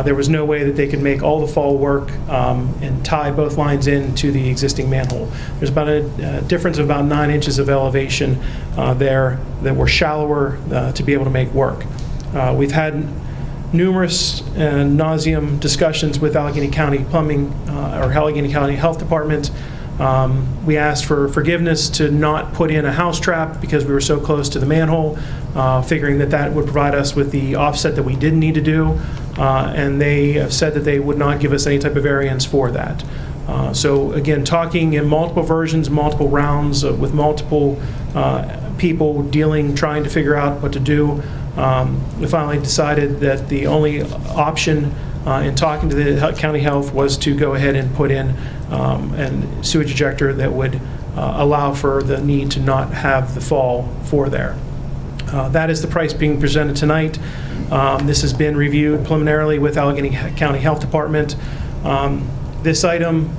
there was no way that they could make all the fall work and tie both lines into the existing manhole. There's about a difference of about 9 inches of elevation there that were shallower to be able to make work. We've had numerous nauseam discussions with Allegheny County Plumbing or Allegheny County Health Department. We asked for forgiveness to not put in a house trap because we were so close to the manhole, figuring that would provide us with the offset that we didn't need to do. And they have said that they would not give us any type of variance for that. So again, talking in multiple versions, multiple rounds with multiple people trying to figure out what to do, we finally decided that the only option in talking to the county health was to go ahead and put in a sewage ejector that would allow for the need to not have the fall for there. That is the price being presented tonight. This has been reviewed preliminarily with Allegheny County Health Department. This item,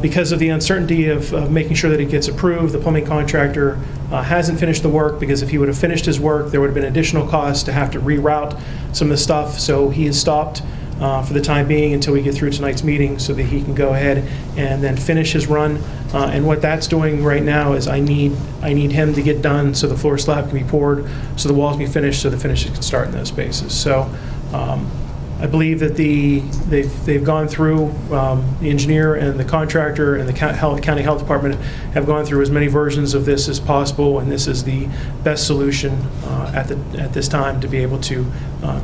because of the uncertainty of making sure that it gets approved, the plumbing contractor hasn't finished the work, because if he would have finished his work, there would have been additional costs to have to reroute some of the stuff. So he has stopped for the time being until we get through tonight's meeting so that he can go ahead and then finish his run. And what that's doing right now is I need him to get done so the floor slab can be poured, so the walls can be finished, so the finishes can start in those spaces. So I believe that they've gone through, the engineer and the contractor and the county health department have gone through as many versions of this as possible, and this is the best solution at this time to be able to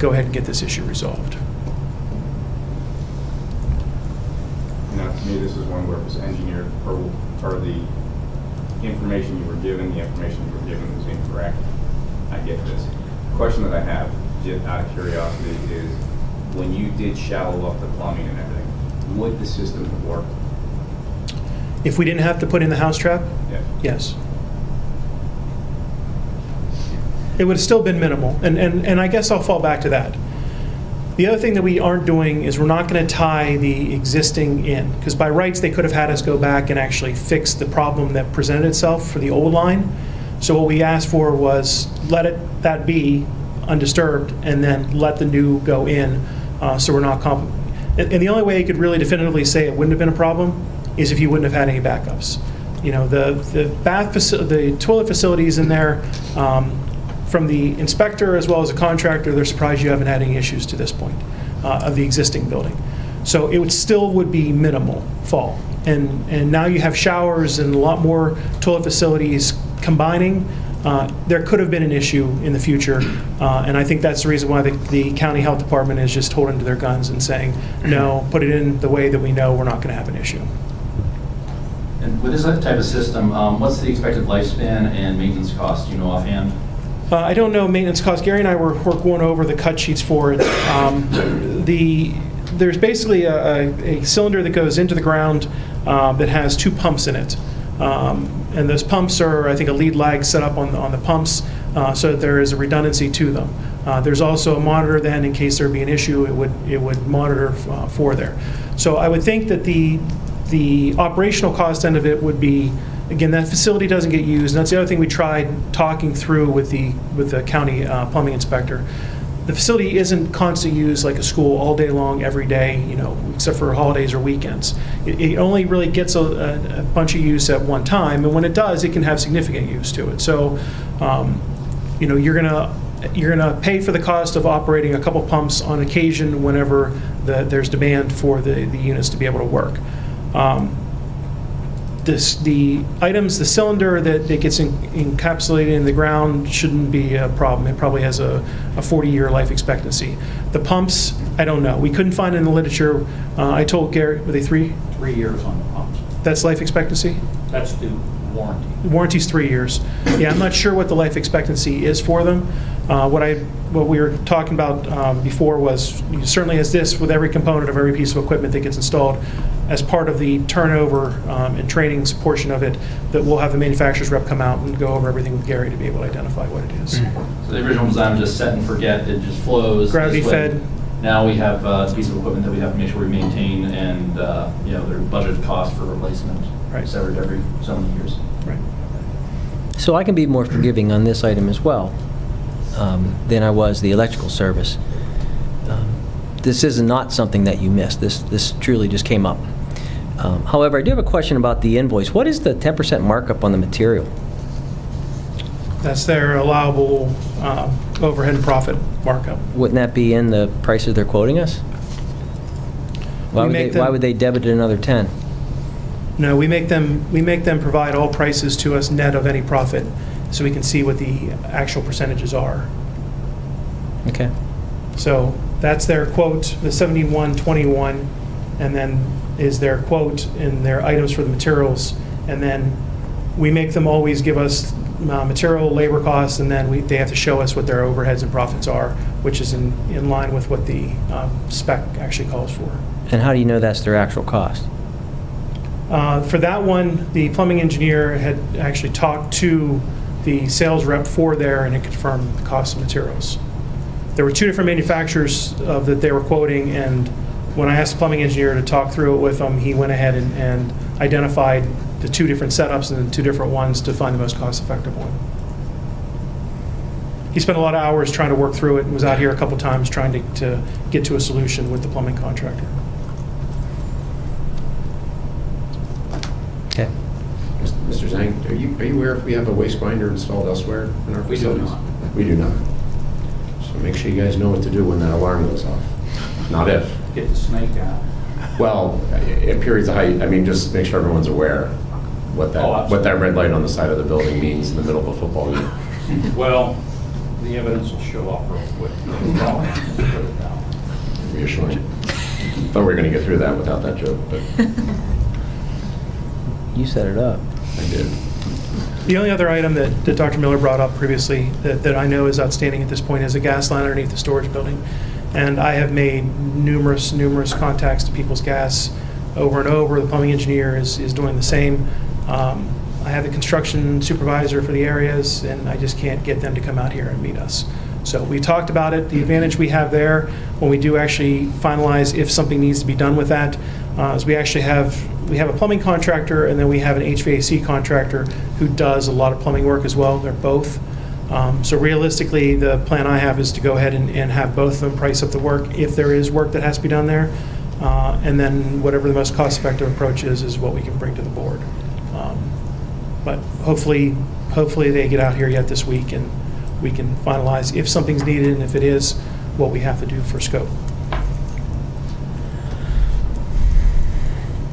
go ahead and get this issue resolved. To me, this is one where it was engineered per the information you were given. The information you were given was incorrect. I get this. The question that I have, just out of curiosity, is when you did shallow up the plumbing and everything, would the system have worked? If we didn't have to put in the house trap? Yeah. Yes. It would have still been minimal. And I guess I'll fall back to that. The other thing that we aren't doing is we're not going to tie the existing in, because by rights they could have had us go back and actually fix the problem that presented itself for the old line. So what we asked for was let that be undisturbed and then let the new go in, so we're not and the only way you could really definitively say it wouldn't have been a problem is if you wouldn't have had any backups. You know, the toilet facilities in there, from the inspector as well as the contractor, they're surprised you haven't had any issues to this point of the existing building. So it would be minimal fall. And now you have showers and a lot more toilet facilities combining. There could have been an issue in the future, and I think that's the reason why the county health department is just holding to their guns and saying, no, put it in the way that we know we're not going to have an issue. And with this type of system, what's the expected lifespan and maintenance cost? Do you know offhand? I don't know maintenance cost. Gary and I were going over the cut sheets for it. There's basically a cylinder that goes into the ground that has 2 pumps in it. And those pumps are, I think, a lead lag set up on the pumps, so that there is a redundancy to them. There's also a monitor then, in case there be an issue, it would monitor for there. So I would think that the operational cost end of it would be, again, that facility doesn't get used, and that's the other thing we tried talking through with the county plumbing inspector. The facility isn't constant use like a school all day long, every day, you know, except for holidays or weekends. It only really gets a bunch of use at one time, and when it does, it can have significant use to it. So, you know, you're gonna pay for the cost of operating a couple pumps on occasion whenever there's demand for the units to be able to work. The items, the cylinder that gets encapsulated in the ground shouldn't be a problem. It probably has a 40-year life expectancy. The pumps, I don't know. We couldn't find in the literature. I told Gary, were they 3? 3 years on the pumps. That's life expectancy? That's the warranty. The warranty's 3 years. Yeah, I'm not sure what the life expectancy is for them. What we were talking about before was, certainly as this, with every component of every piece of equipment that gets installed, as part of the turnover and trainings portion of it, that we'll have the manufacturer's rep come out and go over everything with Gary to be able to identify what it is. So the original design was just set and forget, it just flows. Gravity fed. Now we have a piece of equipment that we have to make sure we maintain, and you know, there's budgeted cost for replacement, right, severed every so many years. Right. So I can be more forgiving on this item as well than I was the electrical service. This is not something that you missed. This truly just came up. However, I do have a question about the invoice. What is the 10% markup on the material? That's their allowable overhead and profit markup. Wouldn't that be in the prices they're quoting us? Why would they debit another 10? No, we make them provide all prices to us net of any profit, so we can see what the actual percentages are. Okay. So that's their quote, the 7121, and then is their quote in their items for the materials, and then we make them always give us material, labor costs, and then they have to show us what their overheads and profits are, which is in line with what the spec actually calls for. And how do you know that's their actual cost? For that one, the plumbing engineer had actually talked to the sales rep for there, and it confirmed the cost of materials. There were 2 different manufacturers that they were quoting, and when I asked the plumbing engineer to talk through it with them, he went ahead and identified the 2 different setups and the 2 different ones to find the most cost-effective one. He spent a lot of hours trying to work through it and was out here a couple times trying to get to a solution with the plumbing contractor. Okay. Mr. Zhang, are you aware if we have a waste grinder installed elsewhere in our facilities? We do not. So make sure you guys know what to do when that alarm goes off. Not if. Get the snake out. Well, in periods of height, I mean, just make sure everyone's aware what that red light on the side of the building means in the middle of a football game. Well, the evidence will show up real quick. Reassuring. Thought we were going to get through that without that joke, but You set it up. I did. The only other item that Dr. Miller brought up previously that I know is outstanding at this point is a gas line underneath the storage building. And I have made numerous contacts to People's Gas over and over. The plumbing engineer is doing the same. I have the construction supervisor for the areas, and I just can't get them to come out here and meet us. So we talked about it. The advantage we have there when we do actually finalize if something needs to be done with that is we actually have a plumbing contractor, and then we have an HVAC contractor who does a lot of plumbing work as well. They're both. So realistically, the plan I have is to go ahead and have both of them price up the work if there is work that has to be done there. And then whatever the most cost-effective approach is what we can bring to the board. But hopefully they get out here yet this week, and we can finalize if something's needed, and if it is, what we have to do for scope.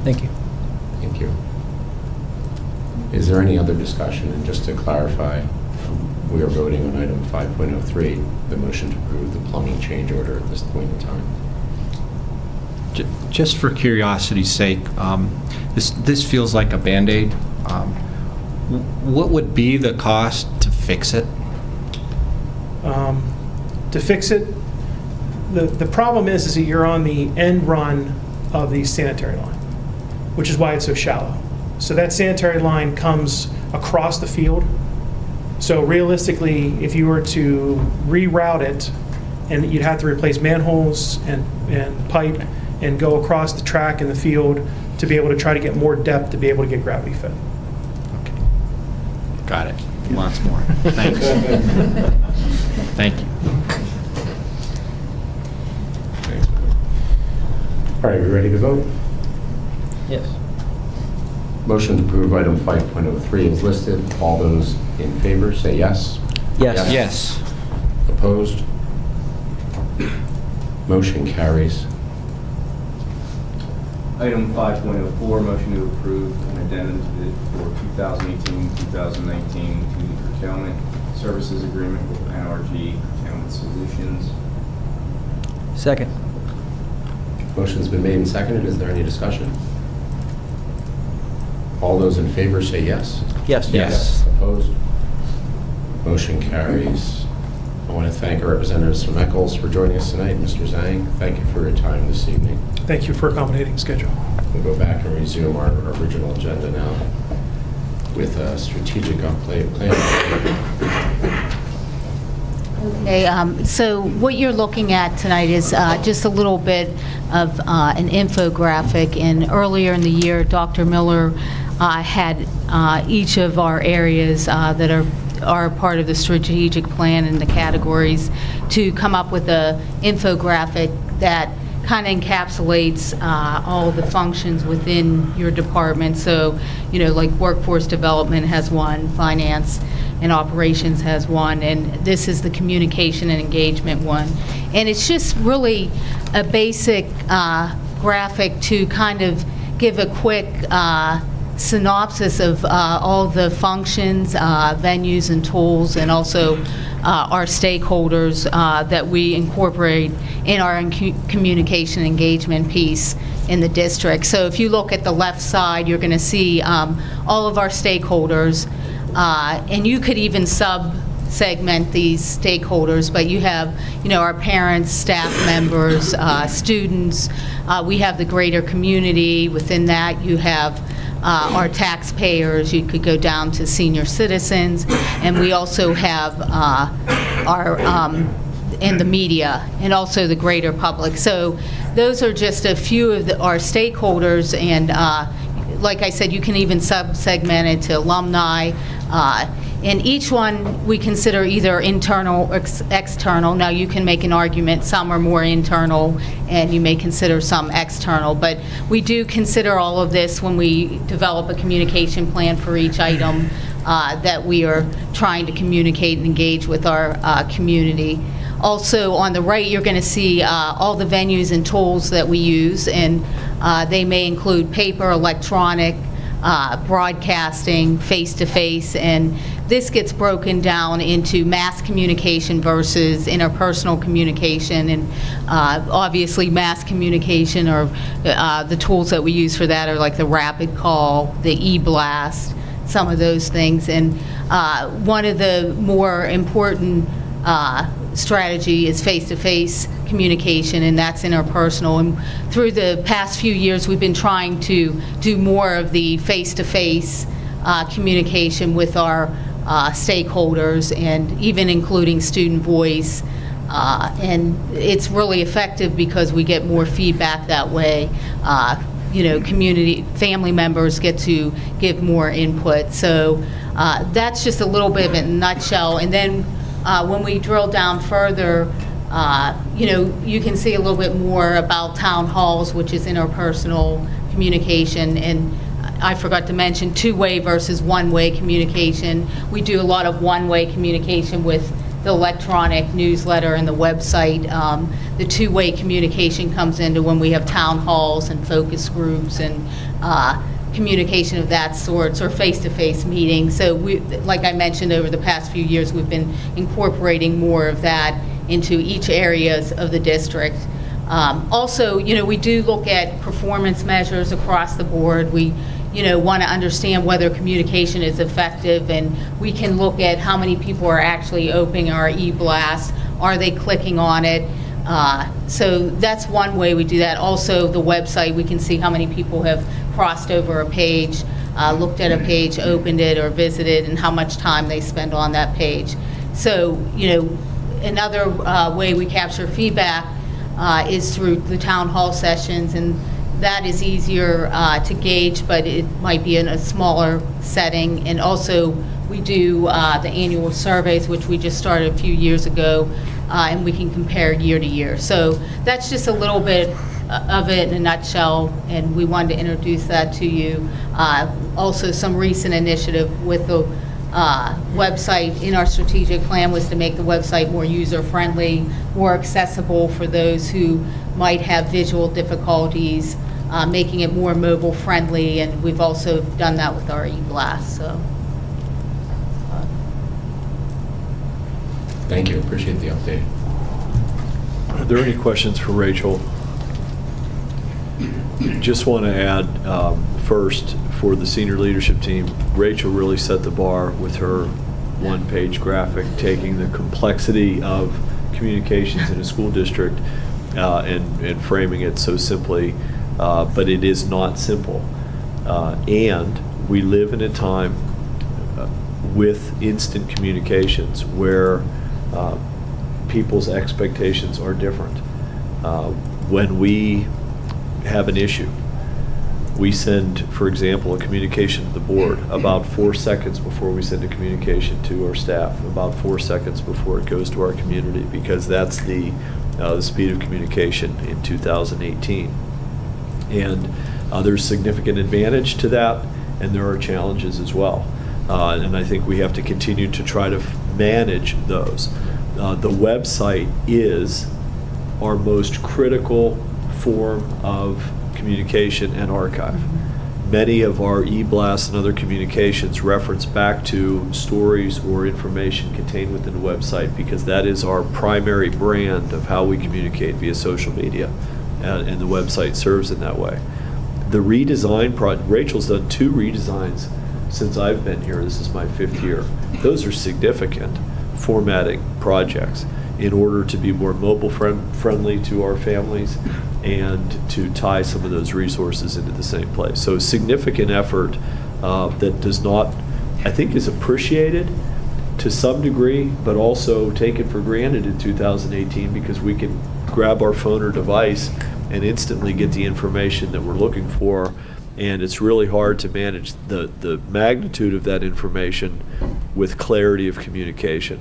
Thank you. Thank you. Is there any other discussion? And just to clarify, we are voting on item 5.03, the motion to approve the plumbing change order at this point in time. Just for curiosity's sake, this feels like a Band-Aid. What would be the cost to fix it? To fix it, the problem is that you're on the end run of the sanitary line, which is why it's so shallow. So that sanitary line comes across the field. So realistically, if you were to reroute it, and you'd have to replace manholes and pipe and go across the track in the field to be able to try to get more depth to be able to get gravity fed. Okay. Got it. Lots more. Thanks. Thank you. Thanks. All right, we ready to vote? Yes. Motion to approve item 5.03 is listed. All those in favor say yes. Yes. Yes. Opposed? Motion carries. Item 5.04, motion to approve an addendum to bid for 2018-2019 community curtailment services agreement with NRG Curtailment Solutions. Second. Motion's been made and seconded. Is there any discussion? All those in favor say yes. Yes. Yes. Opposed? Motion carries. I want to thank our representatives from Eccles for joining us tonight. Mr. Zhang, thank you for your time this evening. Thank you for accommodating schedule. We'll go back and resume our original agenda now with a strategic plan. Okay, so what you're looking at tonight is just a little bit of an infographic. And earlier in the year, Dr. Miller had each of our areas that are part of the strategic plan and the categories to come up with a infographic that kind of encapsulates all the functions within your department. So, you know, like workforce development has one, finance and operations has one, and this is the communication and engagement one. And it's just really a basic graphic to kind of give a quick synopsis of all the functions, venues and tools, and also our stakeholders that we incorporate in our communication engagement piece in the district. So if you look at the left side, you're going to see all of our stakeholders, and you could even segment these stakeholders, but you have, you know, our parents, staff members, students. We have the greater community. Within that, you have our taxpayers. You could go down to senior citizens, and we also have our and the media, and also the greater public. So those are just a few of our stakeholders, and like I said, you can even segment it to alumni. And each one we consider either internal or external. Now you can make an argument some are more internal and you may consider some external, but we do consider all of this when we develop a communication plan for each item that we are trying to communicate and engage with our community. Also on the right you're going to see all the venues and tools that we use, and they may include paper, electronic, broadcasting, face-to-face, and this gets broken down into mass communication versus interpersonal communication. And obviously mass communication, or the tools that we use for that are like the rapid call, the e-blast, some of those things. And one of the more important strategy is face-to-face communication, and that's interpersonal. And through the past few years, we've been trying to do more of the face-to-face communication with our stakeholders, and even including student voice. And it's really effective because we get more feedback that way. Community, family members get to give more input. So that's just a little bit of it in a nutshell. And then when we drill down further, you can see a little bit more about town halls, which is interpersonal communication. And I forgot to mention two-way versus one-way communication. We do a lot of one-way communication with the electronic newsletter and the website. The two-way communication comes into when we have town halls and focus groups and communication of that sort, or face-to-face meetings. So we, like I mentioned, over the past few years, we've been incorporating more of that into each areas of the district. Also, we do look at performance measures across the board. We want to understand whether communication is effective, and we can look at how many people are actually opening our e-blast. Are they clicking on it? So that's one way we do that. Also, the website, we can see how many people have crossed over a page, looked at a page, opened it, or visited, and how much time they spend on that page. So, another way we capture feedback is through the town hall sessions, and that is easier to gauge, but it might be in a smaller setting. And also, we do the annual surveys, which we just started a few years ago, and we can compare year to year. So that's just a little bit of it in a nutshell, and we wanted to introduce that to you. Also, some recent initiative with the website in our strategic plan was to make the website more user-friendly, more accessible for those who might have visual difficulties, making it more mobile-friendly, and we've also done that with our e-blast. So. Thank you. Appreciate the update. Are there any questions for Rachel? Just want to add, first, for the senior leadership team, Rachel really set the bar with her one-page graphic, taking the complexity of communications in a school district and framing it so simply, but it is not simple. And we live in a time with instant communications where people's expectations are different. When we have an issue, we send, for example, a communication to the board about 4 seconds before we send a communication to our staff, about 4 seconds before it goes to our community, because that's the speed of communication in 2018. And there's significant advantage to that, and there are challenges as well. And I think we have to continue to try to manage those. The website is our most critical form of communication and archive. Many of our e-blasts and other communications reference back to stories or information contained within the website, because that is our primary brand of how we communicate via social media, and the website serves in that way. The redesign project, Rachel's done 2 redesigns since I've been here. This is my 5th year. Those are significant formatting projects in order to be more mobile friendly to our families and to tie some of those resources into the same place. So significant effort that does not, I think, is appreciated to some degree, but also taken for granted in 2018, because we can grab our phone or device and instantly get the information that we're looking for, and it's really hard to manage the magnitude of that information with clarity of communication.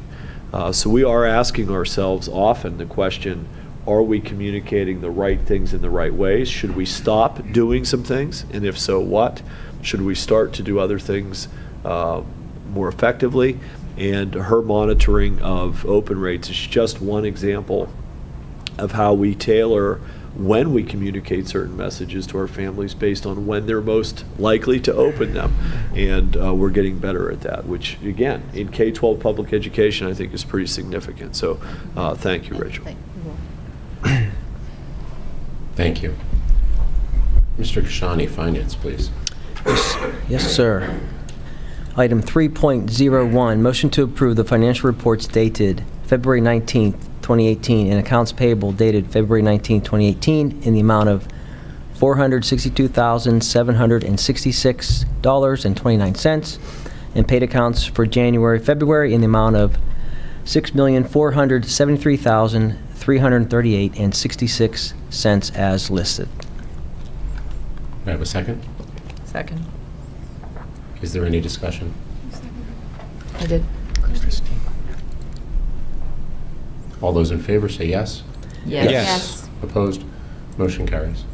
So we are asking ourselves often the question, are we communicating the right things in the right ways? Should we stop doing some things? And if so, what? Should we start to do other things more effectively? And her monitoring of open rates is just one example of how we tailor when we communicate certain messages to our families based on when they're most likely to open them. And we're getting better at that, which, again, in K-12 public education, I think is pretty significant. So thank you, Rachel. Thank you. Mr. Kashani, Finance, please. Yes, sir. Item 3.01, motion to approve the financial reports dated February 19th, 2018, and accounts payable dated February 19th, 2018, in the amount of $462,766.29, and paid accounts for January, February in the amount of $6,473,338.66 as listed. Do I have a second? Second. Is there any discussion? I did. Christine. All those in favor say yes. Yes. Yes. Opposed? Motion carries.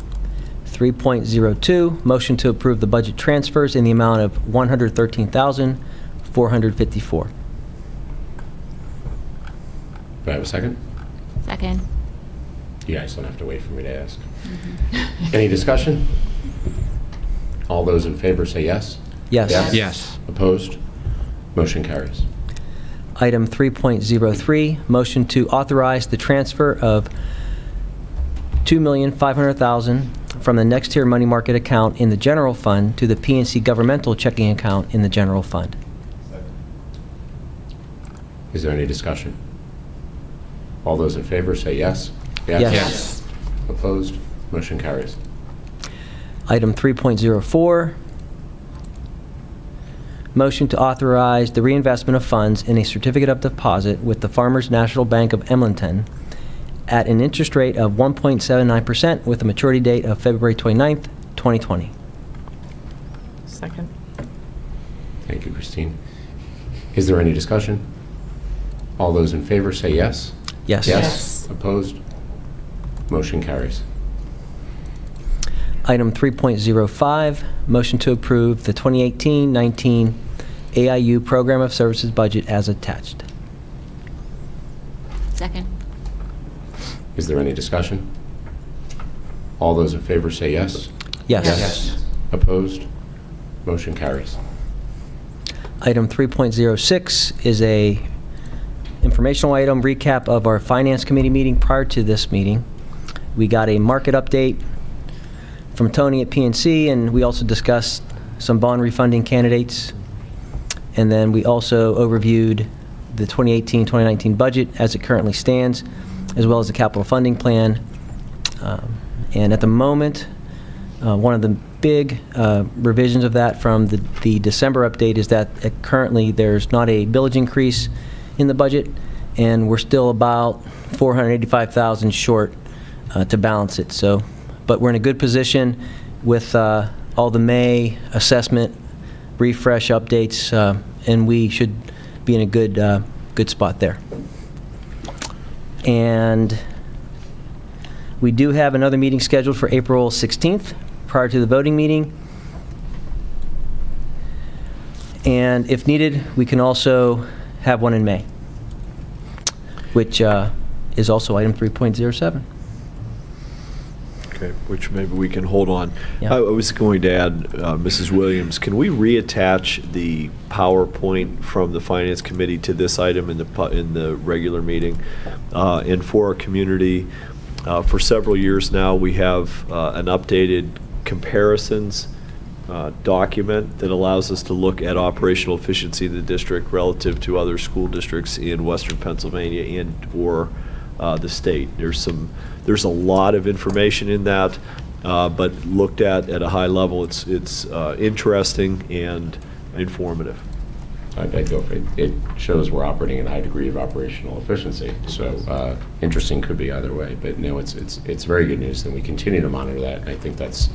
3.02, motion to approve the budget transfers in the amount of $113,454. Do I have a second? Second. You guys don't have to wait for me to ask. Any discussion? All those in favor say yes. Yes. Yes. Opposed? Motion carries. Item 3.03, motion to authorize the transfer of $2,500,000 from the next tier money market account in the general fund to the PNC governmental checking account in the general fund. Is there any discussion? All those in favor say yes. Yes. Opposed? Motion carries. Item 3.04, motion to authorize the reinvestment of funds in a certificate of deposit with the Farmers National Bank of Emlenton at an interest rate of 1.79% with a maturity date of February 29th, 2020. Second. Thank you, Christine. Is there any discussion? All those in favor say yes. Yes. Opposed? Motion carries. Item 3.05, motion to approve the 2018-19 AIU Program of Services budget as attached. Second. Is there any discussion? All those in favor say yes. Yes. Opposed? Motion carries. Item 3.06 is a informational item, recap of our Finance Committee meeting prior to this meeting. We got a market update from Tony at PNC, and we also discussed some bond refunding candidates. And then we also overviewed the 2018-2019 budget as it currently stands, as well as the capital funding plan. And at the moment, one of the big revisions of that from the December update is that currently there's not a millage increase in the budget, and we're still about $485,000 short to balance it. So, but we're in a good position with all the May assessment refresh updates, and we should be in a good spot there. And we do have another meeting scheduled for April 16th prior to the voting meeting. And if needed, we can also have one in May, which is also item 3.07. Okay, which maybe we can hold on. Yeah. I was going to add, Mrs. Williams, can we reattach the PowerPoint from the Finance Committee to this item in the regular meeting? And for our community, for several years now, we have an updated comparisons document that allows us to look at operational efficiency of the district relative to other school districts in Western Pennsylvania and or the state. There's a lot of information in that, but looked at a high level, it's interesting and informative. I'd go for it. It shows we're operating at a high degree of operational efficiency. So interesting could be either way, but no, it's very good news, and we continue to monitor that. And I think that's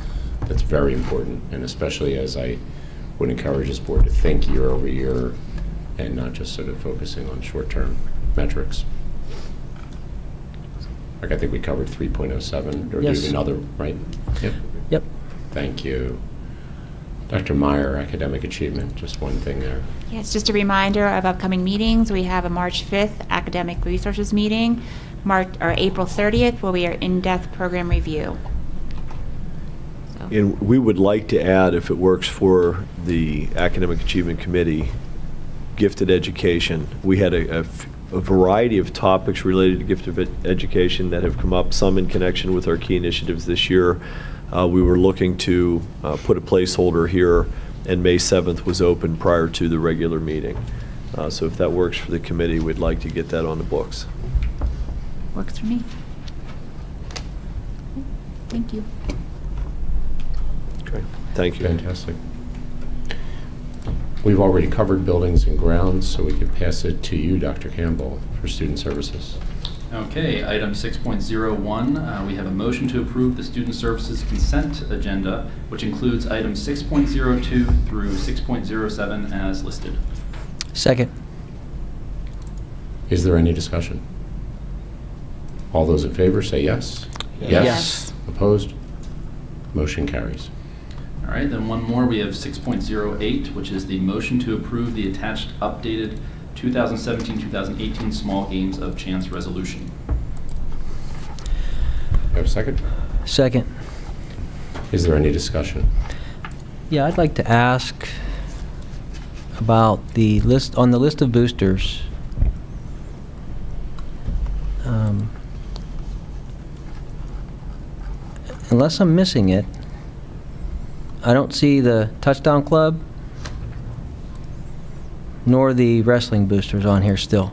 very important, and especially as I would encourage this board to think year over year and not just sort of focusing on short-term metrics. Like I think we covered 3.07, or Yes. do another, right? Yep. Yep. Thank you. Dr. Meyer, academic achievement, just one thing there. Yes, just a reminder of upcoming meetings. We have a March 5th academic resources meeting, April 30th, where we are in-depth program review. So. And we would like to add, if it works for the Academic Achievement Committee, gifted education. We had a variety of topics related to gifted education that have come up, some in connection with our key initiatives this year. We were looking to put a placeholder here, and May 7th was open prior to the regular meeting. So if that works for the committee, we'd like to get that on the books. Works for me. Thank you. Okay, thank you. Fantastic. We've already covered buildings and grounds, so we could pass it to you, Dr. Campbell, for student services. Okay, item 6.01, we have a motion to approve the student services consent agenda, which includes items 6.02 through 6.07 as listed. Second. Is there any discussion? All those in favor say yes. Yes. Opposed? Motion carries. All right, then one more. We have 6.08, which is the motion to approve the attached updated 2017-2018 Small Games of Chance resolution. Have a second? Second. Is there any discussion? Yeah, I'd like to ask about the list, on the list of boosters. Unless I'm missing it, I don't see the Touchdown Club nor the wrestling boosters on here still.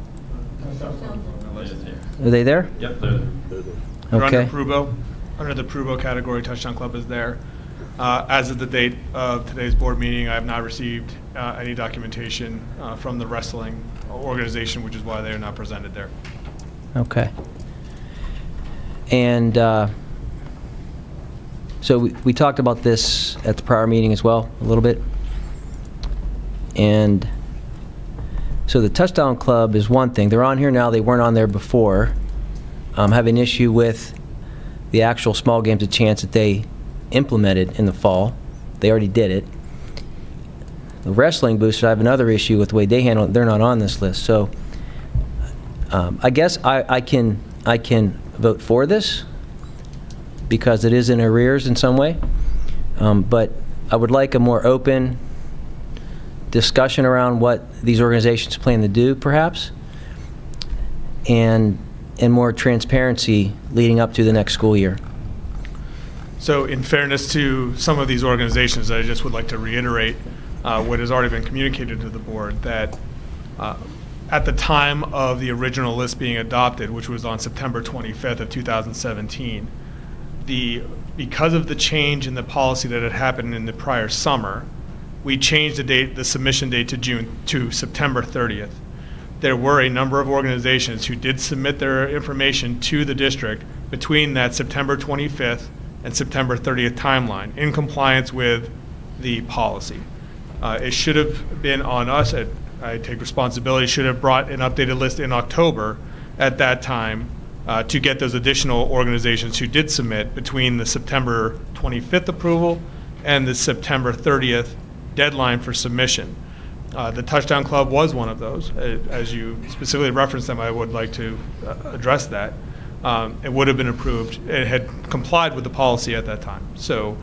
Are they there? Yep, they're They're Okay. under the Prubo category. Touchdown Club is there. As of the date of today's board meeting, I have not received any documentation from the wrestling organization, which is why they are not presented there. Okay. And so we talked about this at the prior meeting as well, a little bit. And so the Touchdown Club is one thing. They're on here now. They weren't on there before. Have an issue with the actual Small Games of Chance that they implemented in the fall. They already did it. The wrestling boosters, I have another issue with the way they handle it. They're not on this list. So I guess I can vote for this because it is in arrears in some way. But I would like a more open discussion around what these organizations plan to do, perhaps, and more transparency leading up to the next school year. So in fairness to some of these organizations, I just would like to reiterate what has already been communicated to the board, that at the time of the original list being adopted, which was on September 25th of 2017, because of the change in the policy that had happened in the prior summer, we changed the submission date to September 30th. There were a number of organizations who did submit their information to the district between that September 25th and September 30th timeline in compliance with the policy. It should have been on us, I take responsibility, should have brought an updated list in October at that time to get those additional organizations who did submit between the September 25th approval and the September 30th deadline for submission. The Touchdown Club was one of those. As you specifically referenced them, I would like to address that. It would have been approved. It had complied with the policy at that time. So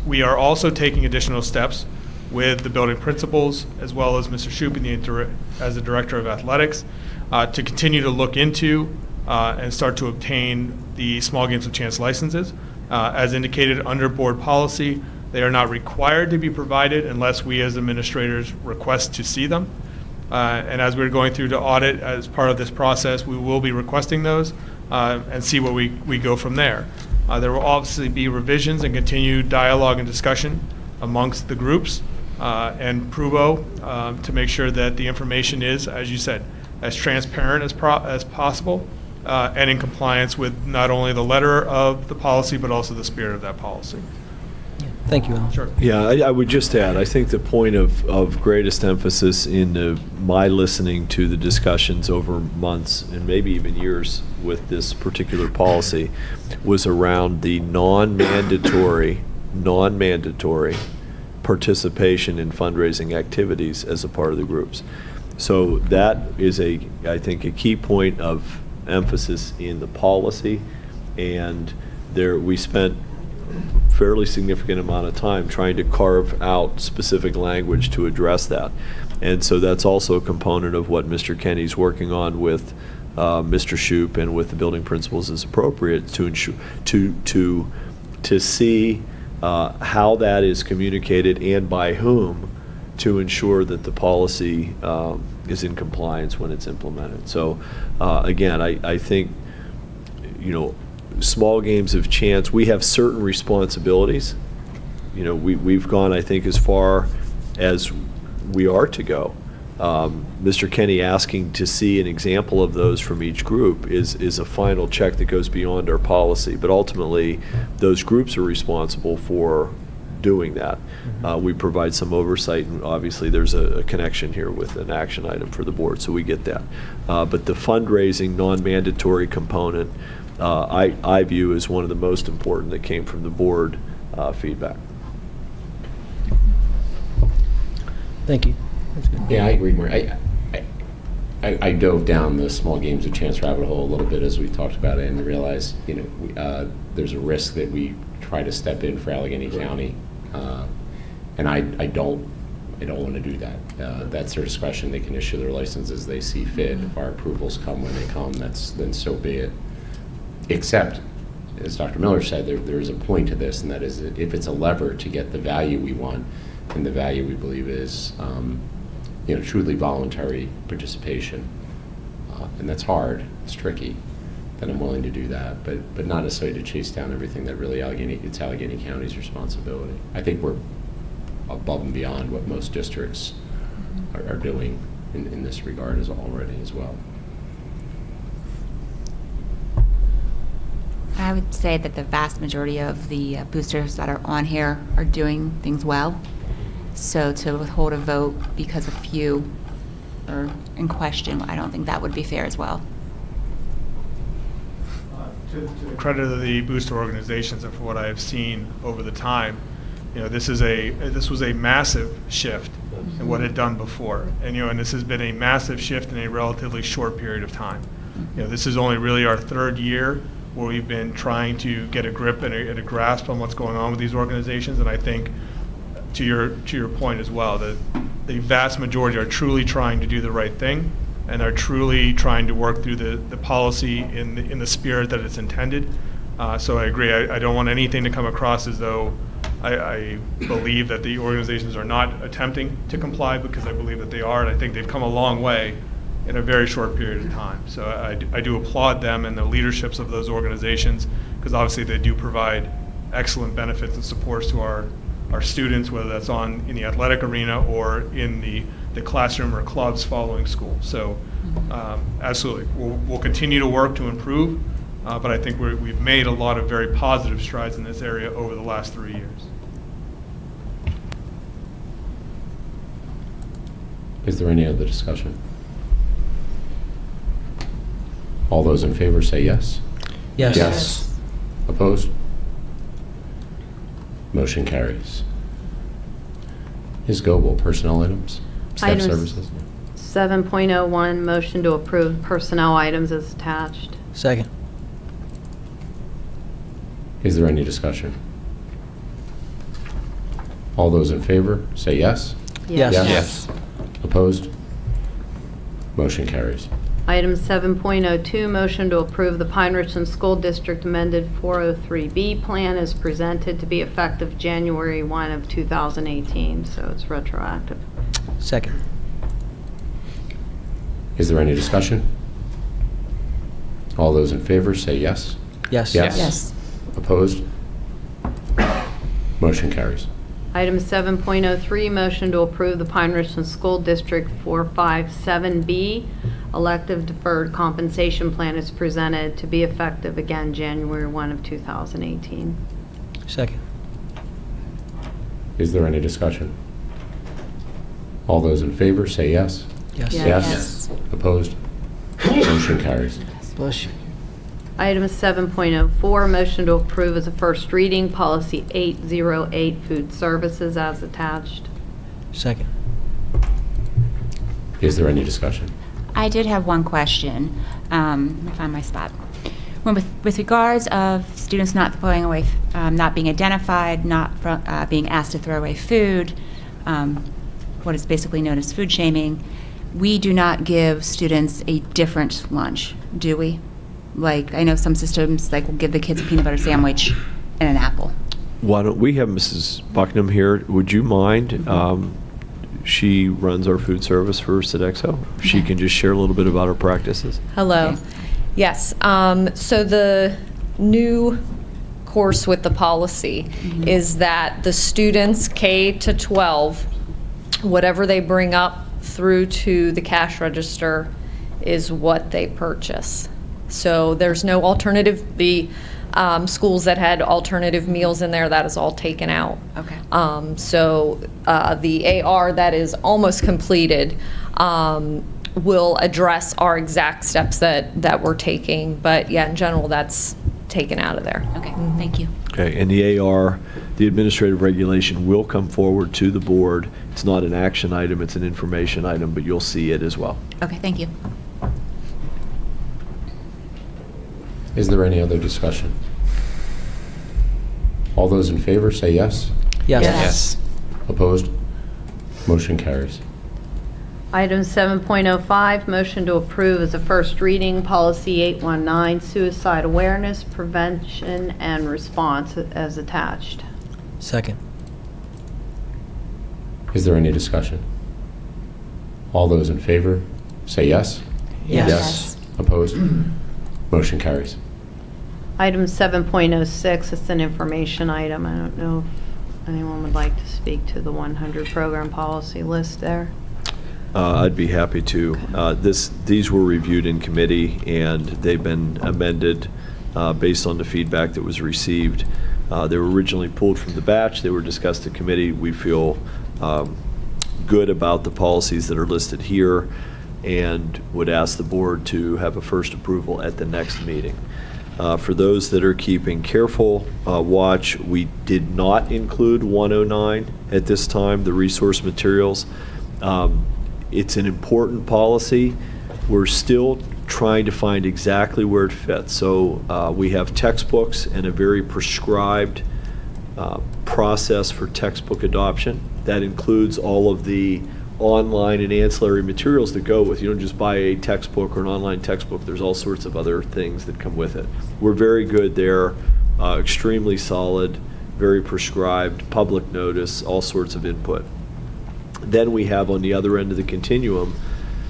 we are also taking additional steps with the building principals, as well as Mr. Shoup as the Director of Athletics, to continue to look into and start to obtain the Small Games of Chance licenses. As indicated under board policy, they are not required to be provided unless we as administrators request to see them. And as we're going through to audit as part of this process, we will be requesting those and see where we go from there. There will obviously be revisions and continued dialogue and discussion amongst the groups and Prubo to make sure that the information is, as you said, as transparent as possible and in compliance with not only the letter of the policy, but also the spirit of that policy. Thank you, Alan. Sure. Yeah, I would just add, I think the point of greatest emphasis in my listening to the discussions over months and maybe even years with this particular policy was around the non-mandatory participation in fundraising activities as a part of the groups. So that is I think a key point of emphasis in the policy, and we spent fairly significant amount of time trying to carve out specific language to address that. And so that's also a component of what Mr. Kenny's working on with Mr. Shoup and with the building principals as appropriate to ensure to see how that is communicated and by whom to ensure that the policy is in compliance when it's implemented. So again, I think, Small Games of Chance, we have certain responsibilities. We've gone, I think, as far as we are to go. Mr. Kenny asking to see an example of those from each group is a final check that goes beyond our policy, but ultimately those groups are responsible for doing that. We provide some oversight, and obviously there's a connection here with an action item for the board, so we get that. But the fundraising non-mandatory component, I view as one of the most important that came from the board feedback. Thank you. Yeah, I agree, Marie. I dove down the small games of chance rabbit hole a little bit as we talked about it, and realized, you know, there's a risk that we try to step in for Allegheny County, and I don't want to do that. That's their discretion. They can issue their license as they see fit. If our approvals come when they come, then so be it. Except, as Dr. Miller said, there is a point to this, and that is that if it's a lever to get the value we want, and the value we believe is you know, truly voluntary participation, and that's hard, it's tricky, then I'm willing to do that, but not necessarily to chase down everything that really it's Allegheny County's responsibility. I think we're above and beyond what most districts are doing in this regard already as well. I would say that the vast majority of the boosters that are on here are doing things well. So to withhold a vote because a few are in question, I don't think that would be fair as well. To the credit of the booster organizations and for what I have seen over the time, you know, this was a massive shift in what had done before, and and this has been a massive shift in a relatively short period of time. You know, this is only really our third year where we've been trying to get a grip and a grasp on what's going on with these organizations, and I think, to your point as well, that the vast majority are truly trying to do the right thing and are truly trying to work through the policy in the spirit that it's intended. So I agree. I don't want anything to come across as though I believe that the organizations are not attempting to comply, because I believe that they are, and I think they've come a long way in a very short period of time. So I do applaud them and the leaderships of those organizations, because obviously they do provide excellent benefits and supports to our students, whether that's in the athletic arena or in the classroom or clubs following school. So absolutely, we'll continue to work to improve, but I think we've made a lot of very positive strides in this area over the last 3 years. Is there any other discussion? All those in favor say yes. Yes. Yes. Opposed? Motion carries. Ms. Goebel, personnel items, staff services. 7.01, motion to approve personnel items as attached. Second. Is there any discussion? All those in favor say yes. Yes. Yes. Opposed? Motion carries. Item 7.02, motion to approve the Pine-Richland School District amended 403B plan as presented to be effective January 1 of 2018, so it's retroactive. Second. Is there any discussion? All those in favor say yes. Yes. Yes. Opposed? Motion carries. Item 7.03, motion to approve the Pine-Richland School District 457B elective deferred compensation plan is presented to be effective again January 1 of 2018. Second. Is there any discussion? All those in favor say yes. Yes. Yes. Opposed? Motion carries. Bless you. Item 7.04, motion to approve as a first reading policy 808 food services as attached. Second. Is there any discussion? I did have one question. Let me find my spot. With regards of students not throwing away, not being identified, not being asked to throw away food, what is basically known as food shaming, we do not give students a different lunch, do we? Like, I know some systems like will give the kids a peanut butter sandwich and an apple. Why don't we have Mrs. Bucknam here? Would you mind? She runs our food service for Sodexo. She can just share a little bit about her practices. Hello. Okay. Yes. So the new course with the policy is that the students K to 12 whatever they bring up through to the cash register is what they purchase. So there's no alternative. The schools that had alternative meals in there, that is all taken out. Okay. So the AR that is almost completed will address our exact steps that we're taking. But yeah, in general, that's taken out of there. Okay, thank you. Okay, and the AR, the administrative regulation will come forward to the board. It's not an action item, it's an information item, but you'll see it as well. Okay, thank you. Is there any other discussion? All those in favor say yes. Yes. Yes. Opposed? Motion carries. Item 7.05, motion to approve as a first reading, Policy 819, Suicide Awareness, Prevention, and Response as attached. Second. Is there any discussion? All those in favor say yes. Yes. Opposed? Motion carries. Item 7.06, it's an information item. I don't know if anyone would like to speak to the 100 program policy list there. I'd be happy to. These were reviewed in committee, and they've been amended based on the feedback that was received. They were originally pulled from the batch. They were discussed at committee. We feel good about the policies that are listed here and would ask the board to have a first approval at the next meeting. For those that are keeping careful watch, we did not include 109 at this time, the resource materials. It's an important policy. We're still trying to find exactly where it fits. So we have textbooks and a very prescribed process for textbook adoption. That includes all of the online and ancillary materials that go with. You don't just buy a textbook or an online textbook. There's all sorts of other things that come with it. We're very good there, extremely solid, very prescribed, public notice, all sorts of input. Then we have on the other end of the continuum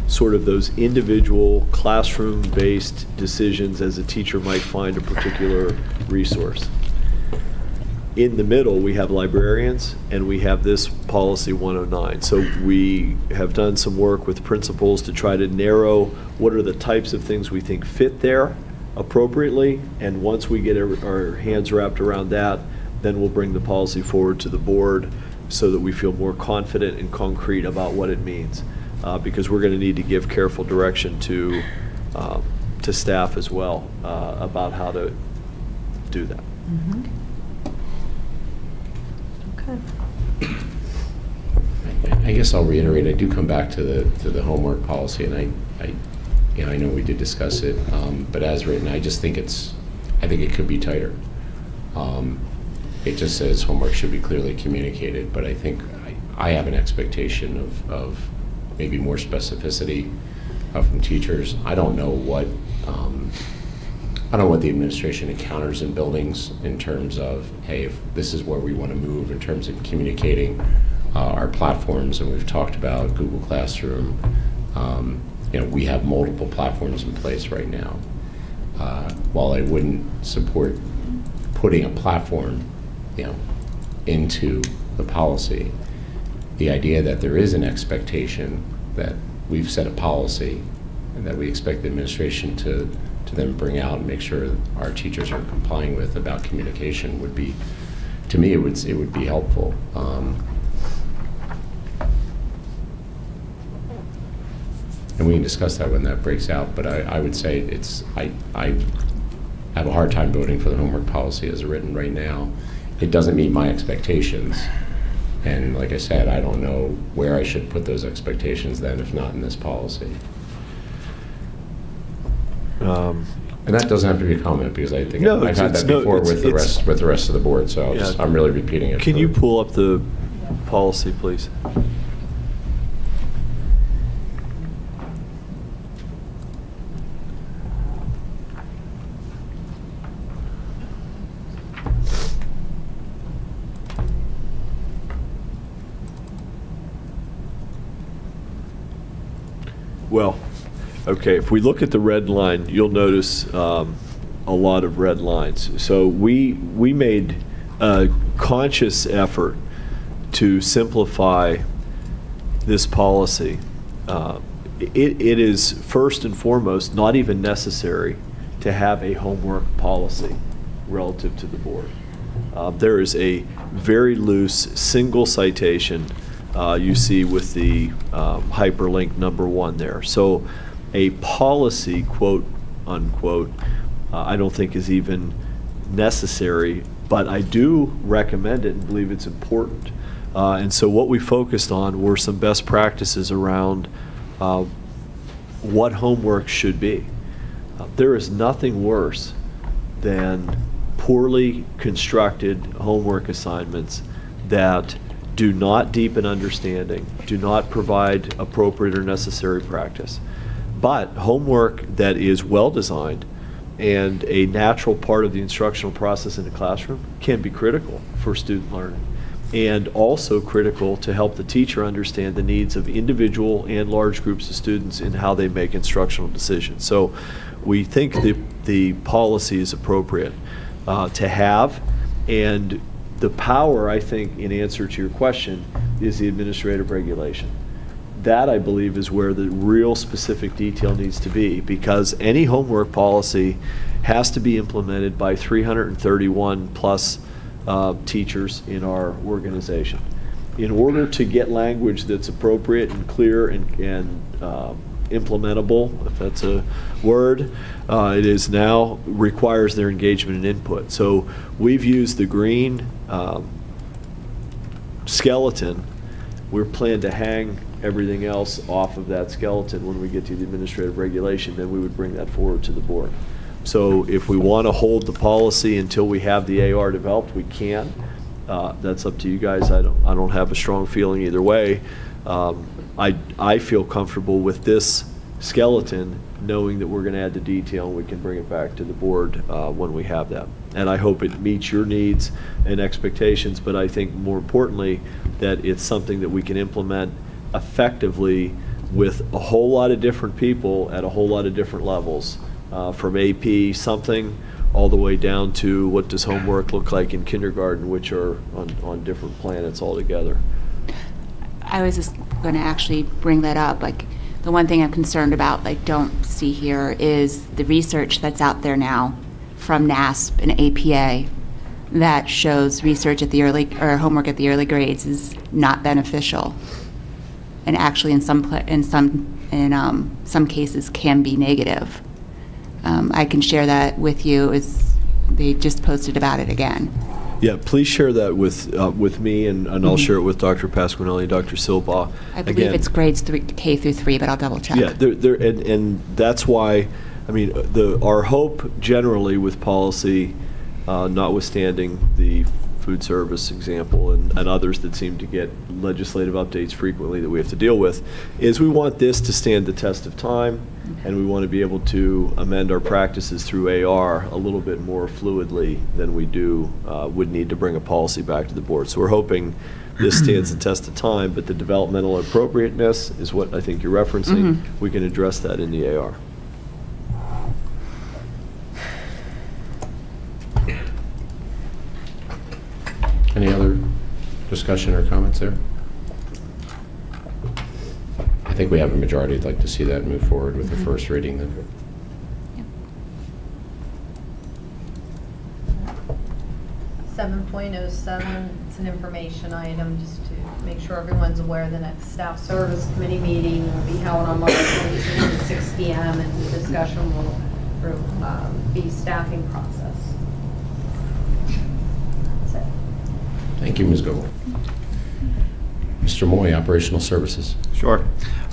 sort of those individual classroom-based decisions as a teacher might find a particular resource. In the middle, we have librarians, and we have this policy 109. So we have done some work with principals to try to narrow what are the types of things we think fit there appropriately, and once we get our hands wrapped around that, then we'll bring the policy forward to the board so that we feel more confident and concrete about what it means. Because we're going to need to give careful direction to staff as well about how to do that. Mm-hmm. Okay. I guess I'll reiterate, I do come back to the homework policy, and I know we did discuss it, but as written, I just think I think it could be tighter. It just says homework should be clearly communicated, but I think I have an expectation of maybe more specificity from teachers. I don't know what the administration encounters in buildings in terms of, hey, if this is where we want to move in terms of communicating our platforms, and we've talked about Google Classroom. We have multiple platforms in place right now. While I wouldn't support putting a platform, into the policy, the idea that there is an expectation that we've set a policy and that we expect the administration to then bring out and make sure our teachers are complying with about communication would be, to me, it would be helpful. And we can discuss that when that breaks out, but I would say I have a hard time voting for the homework policy as written right now. It doesn't meet my expectations. And like I said, I don't know where I should put those expectations then, if not in this policy. And that doesn't have to be a comment, because I think I've had that before with the rest of the board, so I'm really repeating it. Can you pull up the policy, please? Well, okay, if we look at the red line, you'll notice a lot of red lines. So we made a conscious effort to simplify this policy, it is first and foremost not even necessary to have a homework policy relative to the board. There is a very loose single citation you see with the hyperlink number 1 there. So a policy, quote unquote, I don't think is even necessary, but I do recommend it and believe it's important. And so what we focused on were some best practices around what homework should be. There is nothing worse than poorly constructed homework assignments that do not deepen understanding, do not provide appropriate or necessary practice. But homework that is well designed and a natural part of the instructional process in the classroom can be critical for student learning, and also critical to help the teacher understand the needs of individual and large groups of students in how they make instructional decisions. So we think the policy is appropriate to have, and the power, I think, in answer to your question, is the administrative regulation. That, I believe, is where the real specific detail needs to be, because any homework policy has to be implemented by 331 plus teachers in our organization. In order to get language that's appropriate and clear and implementable, if that's a word, it is now requires their engagement and input. So we've used the green skeleton. We're planning to hang everything else off of that skeleton when we get to the administrative regulation. Then we would bring that forward to the board. So if we want to hold the policy until we have the AR developed, we can. That's up to you guys. I don't have a strong feeling either way. I feel comfortable with this skeleton, knowing that we're going to add the detail and we can bring it back to the board when we have that. And I hope it meets your needs and expectations, but I think more importantly that it's something that we can implement effectively with a whole lot of different people at a whole lot of different levels, from AP something all the way down to what does homework look like in kindergarten, which are on different planets altogether. I was just going to actually bring that up. Like, the one thing I'm concerned about, like, don't see here, is the research that's out there now from NASP and APA that shows research at the early, or homework at the early grades is not beneficial, and actually in some cases can be negative. I can share that with you, as they just posted about it again. Yeah, please share that with me, and I'll share it with Dr. Pasquinelli and Dr. Silbaugh. I believe it's grades K through 3, but I'll double check. Yeah, and that's why, I mean, our hope generally with policy, notwithstanding the food service example and others that seem to get legislative updates frequently that we have to deal with, is we want this to stand the test of time, and we want to be able to amend our practices through AR a little bit more fluidly than we would need to bring a policy back to the board. So we're hoping this stands the test of time, but the developmental appropriateness is what I think you're referencing. We can address that in the AR. Any other discussion or comments there? I think we have a majority. I'd like to see that move forward with the first reading then. Yep. 7.07, it's an information item just to make sure everyone's aware. The next staff service committee meeting will be held on March 22nd at 6 p.m. and the discussion will be staffing process. That's it. Thank you, Ms. Gogol. Mr. Moy, Operational Services. Sure.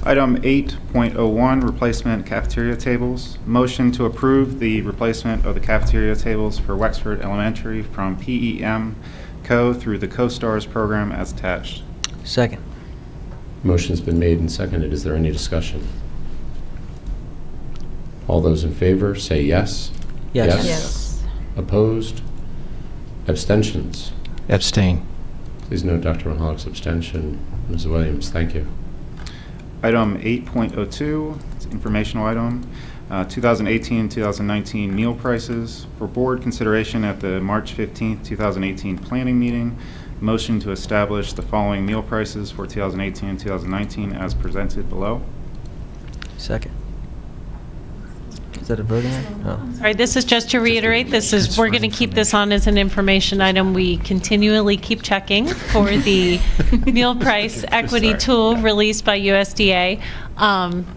Item 8.01, replacement cafeteria tables. Motion to approve the replacement of the cafeteria tables for Wexford Elementary from PEM Co. through the Co-STARS program as attached. Second. Motion's been made and seconded. Is there any discussion? All those in favor say yes. Yes. Yes. Opposed? Abstentions? Abstain. Please note Dr. Mahalik abstention. Ms. Williams, thank you. Item 8.02, it's an informational item. 2018-2019 meal prices for board consideration at the March 15th, 2018 planning meeting. Motion to establish the following meal prices for 2018 and 2019 as presented below. Second. Is that a voting item? Oh. All right, this is just to reiterate, we're going to keep this on as an information item. We continually keep checking for the meal price equity tool released by USDA.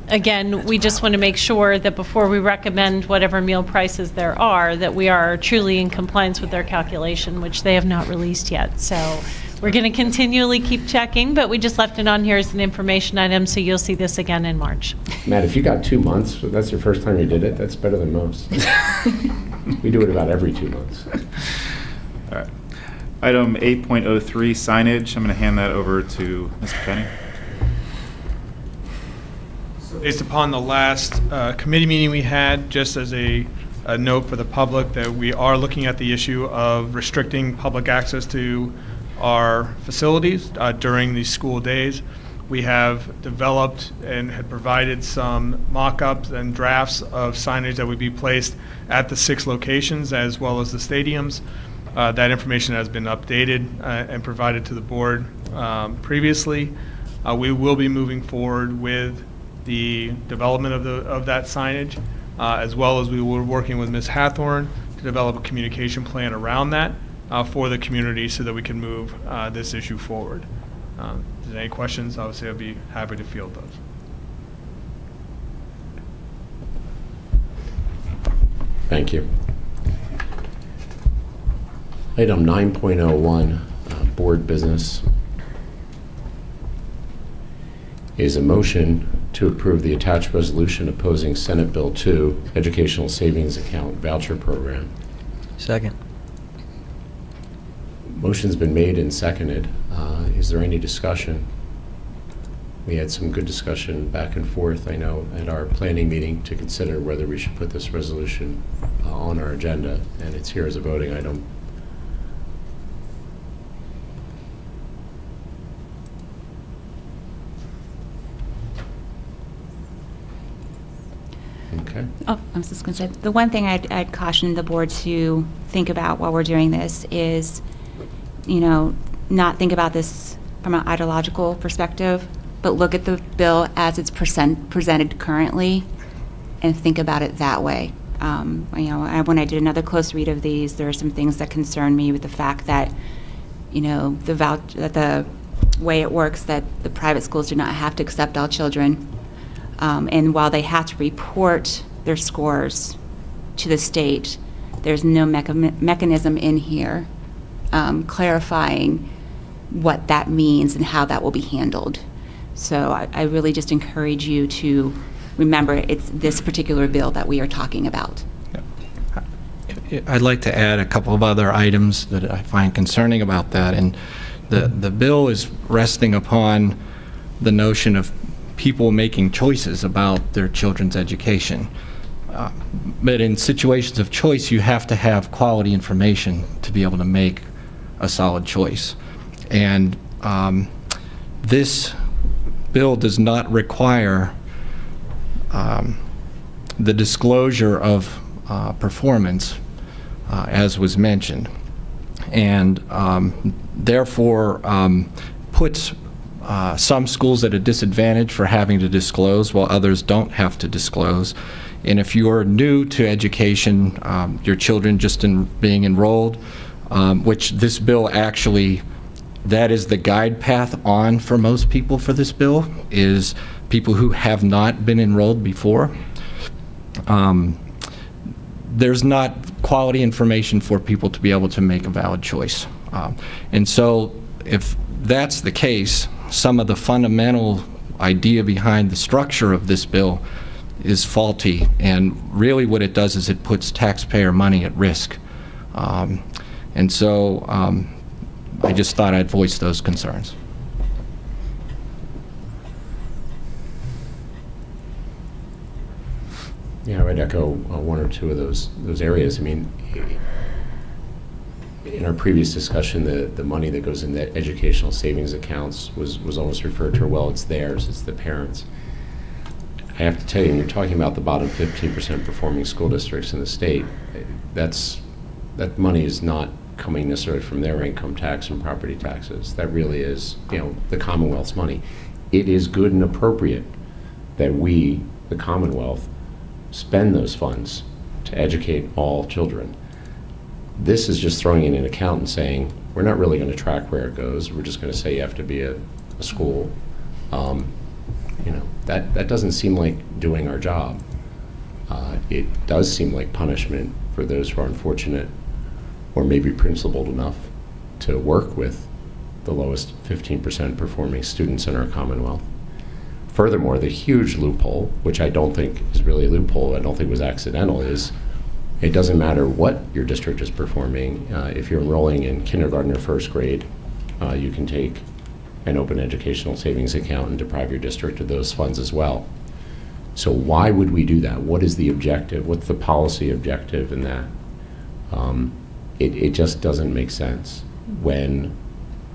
Again, we just want to make sure that before we recommend whatever meal prices there are, that we are truly in compliance with their calculation, which they have not released yet. So we're going to continually keep checking, but we just left it on here as an information item, so you'll see this again in March. Matt, if you got 2 months, that's your first time you did it, that's better than most. We do it about every 2 months. All right. Item 8.03, signage. I'm going to hand that over to Mr. Kenny. Based upon the last committee meeting we had, just as a note for the public, that we are looking at the issue of restricting public access to our facilities during the school days. We have developed and had provided some mock-ups and drafts of signage that would be placed at the 6 locations as well as the stadiums. That information has been updated and provided to the board previously. We will be moving forward with the development of that signage, as well as we were working with Ms. Hathorn to develop a communication plan around that for the community so that we can move this issue forward. If there's any questions, obviously I'd be happy to field those. Thank you. Item 9.01, board business, is a motion to approve the attached resolution opposing Senate Bill 2, Educational Savings Account Voucher Program. Second. Motion's been made and seconded. Is there any discussion? We had some good discussion back and forth, I know, at our planning meeting to consider whether we should put this resolution on our agenda, and it's here as a voting item. Okay. Oh, I was just going to say, the one thing I'd caution the board to think about while we're doing this is, you know, not think about this from an ideological perspective, but look at the bill as it's presented currently and think about it that way. You know, when I did another close read of these, there are some things that concern me with the fact that, you know, the way it works, that the private schools do not have to accept all children. And while they have to report their scores to the state, there's no mechanism in here clarifying what that means and how that will be handled. So I really just encourage you to remember it's this particular bill that we are talking about. I'd like to add a couple of other items that I find concerning about that. And the bill is resting upon the notion of people making choices about their children's education. But in situations of choice, you have to have quality information to be able to make a solid choice. And this bill does not require the disclosure of performance, as was mentioned, and therefore puts some schools at a disadvantage for having to disclose while others don't have to disclose. And if you're new to education, your children just being enrolled, which this bill actually, that is the guide path on for most people for this bill, is people who have not been enrolled before. There's not quality information for people to be able to make a valid choice. And so if that's the case, some of the fundamental idea behind the structure of this bill is faulty, and really what it does is it puts taxpayer money at risk. And so I just thought I'd voice those concerns. Yeah, I would echo one or two of those areas. I mean, in our previous discussion, the money that goes in the educational savings accounts was almost referred to, well, it's theirs, it's the parents. I have to tell you, when you're talking about the bottom 15% performing school districts in the state, that money is not coming necessarily from their income tax and property taxes. That really is, the Commonwealth's money. It is good and appropriate that we, the Commonwealth, spend those funds to educate all children. This is just throwing in an account and saying, we're not really going to track where it goes. We're just going to say you have to be a school. That doesn't seem like doing our job. It does seem like punishment for those who are unfortunate or maybe principled enough to work with the lowest 15% performing students in our Commonwealth. Furthermore, the huge loophole, which I don't think is really a loophole, I don't think was accidental, is it doesn't matter what your district is performing. If you're enrolling in kindergarten or first grade, you can take an open educational savings account and deprive your district of those funds as well. So why would we do that? What is the objective? What's the policy objective in that? It just doesn't make sense. When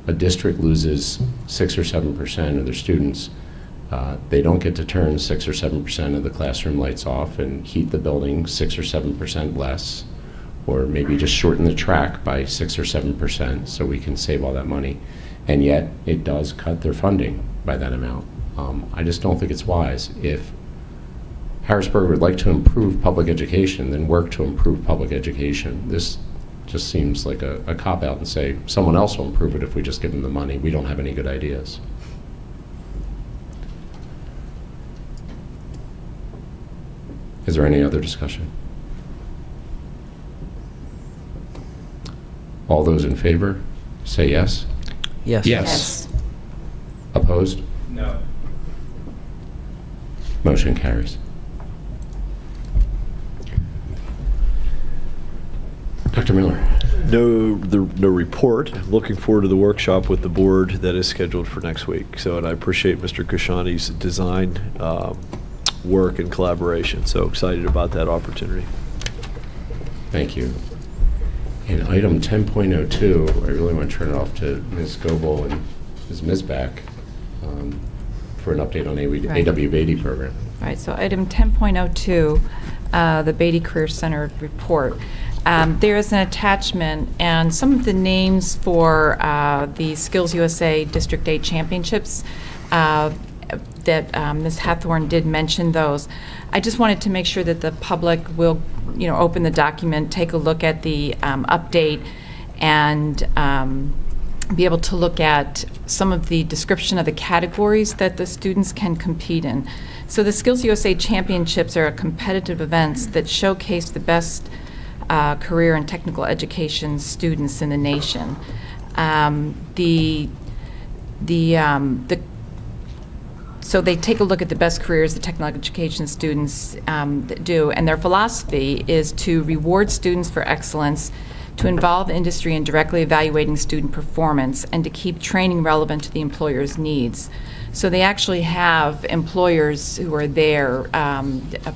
a district loses 6 or 7% of their students, they don't get to turn 6 or 7% of the classroom lights off and heat the building 6 or 7% less, or maybe just shorten the track by 6 or 7% so we can save all that money. And yet it does cut their funding by that amount. I just don't think it's wise. If Harrisburg would like to improve public education, then work to improve public education. This just seems like a cop-out and say someone else will improve it if we just give them the money. We don't have any good ideas. Is there any other discussion? All those in favor, say yes. Yes. Yes. Opposed? No. Motion carries. Dr. Miller. No report. Looking forward to the workshop with the board that is scheduled for next week. So, and I appreciate Mr. Kashani's design work and collaboration. So excited about that opportunity. Thank you. In item 10.02, I really want to turn it off to Ms. Goebel and Ms. Misbach for an update on AW Beatty program. All right, so item 10.02, the Beatty Career Center report. There is an attachment, and some of the names for the Skills USA District 8 Championships that Ms. Hathorn did mention those. I just wanted to make sure that the public will, open the document, take a look at the update, and be able to look at some of the description of the categories that the students can compete in. So the Skills USA Championships are competitive events that showcase the best career and technical education students in the nation. So they take a look at the best careers the technical education students do, and their philosophy is to reward students for excellence, to involve industry in directly evaluating student performance, and to keep training relevant to the employer's needs. So they actually have employers who are there,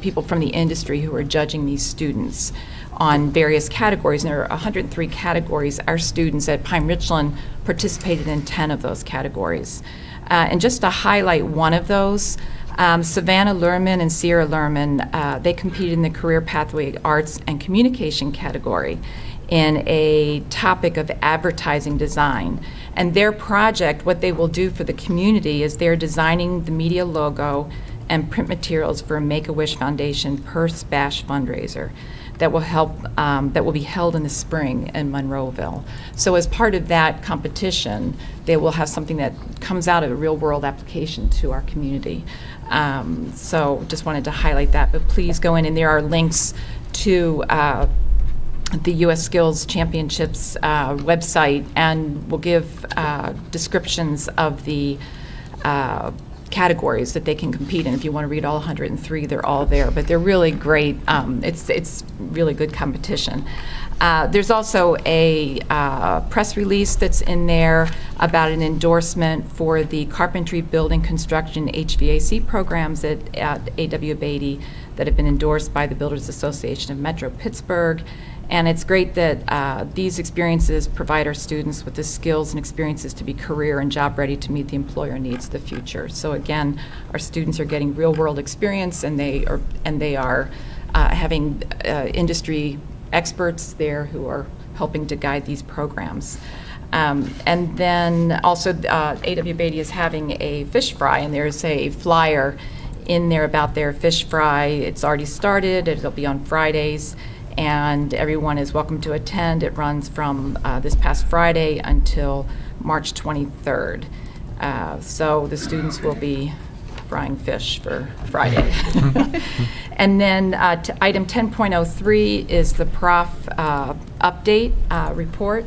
people from the industry who are judging these students on various categories, and there are 103 categories. Our students at Pine-Richland participated in 10 of those categories. And just to highlight one of those, Savannah Lerman and Sierra Lerman, they competed in the Career Pathway Arts and Communication category in a topic of advertising design. And their project, what they will do for the community, is they're designing the media logo and print materials for a Make-A-Wish Foundation Purse Bash fundraiser that will help, that will be held in the spring in Monroeville. So as part of that competition, they will have something that comes out of a real-world application to our community. So just wanted to highlight that, but please go in, and there are links to the U.S. Skills Championships website, and we'll give descriptions of the categories that they can compete in. If you want to read all 103, they're all there, but they're really great. It's really good competition. There's also a press release that's in there about an endorsement for the carpentry, building, construction, HVAC programs at AW Beatty that have been endorsed by the Builders Association of Metro Pittsburgh. And it's great that these experiences provide our students with the skills and experiences to be career and job ready to meet the employer needs of the future. So again, our students are getting real world experience, and they are having industry experts there who are helping to guide these programs. And then also A.W. Beatty is having a fish fry, and there's a flyer in there about their fish fry. It's already started. It'll be on Fridays, and everyone is welcome to attend. It runs from this past Friday until March 23rd. So the students will be frying fish for Friday. And then item 10.03 is the prof update report.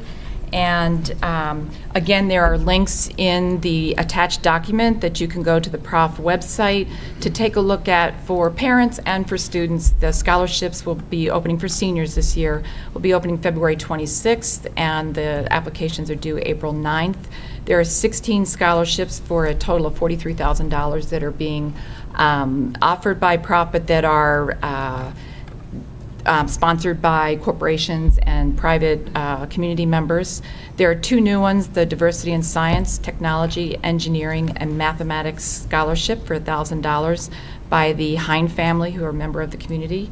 And again, there are links in the attached document that you can go to the prof website to take a look at for parents and for students. The scholarships will be opening for seniors this year. Will be opening February 26th, and the applications are due April 9th. There are 16 scholarships for a total of $43,000 that are being offered by prof, but that are sponsored by corporations and private community members. There are 2 new ones, the Diversity in Science, Technology, Engineering, and Mathematics Scholarship for $1,000 by the Hine family, who are a member of the community,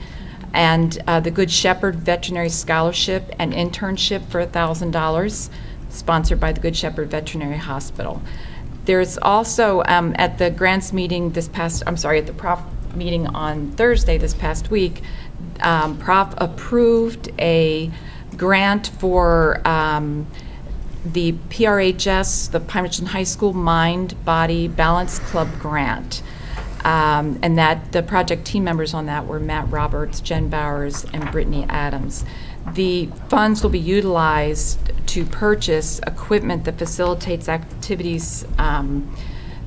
and the Good Shepherd Veterinary Scholarship and Internship for $1,000, sponsored by the Good Shepherd Veterinary Hospital. There's also, at the grants meeting at the prof meeting on Thursday this past week, prof approved a grant for the PRHS, the Pine-Richland High School Mind Body Balance Club grant. And that the project team members on that were Matt Roberts, Jen Bowers, and Brittany Adams. The funds will be utilized to purchase equipment that facilitates activities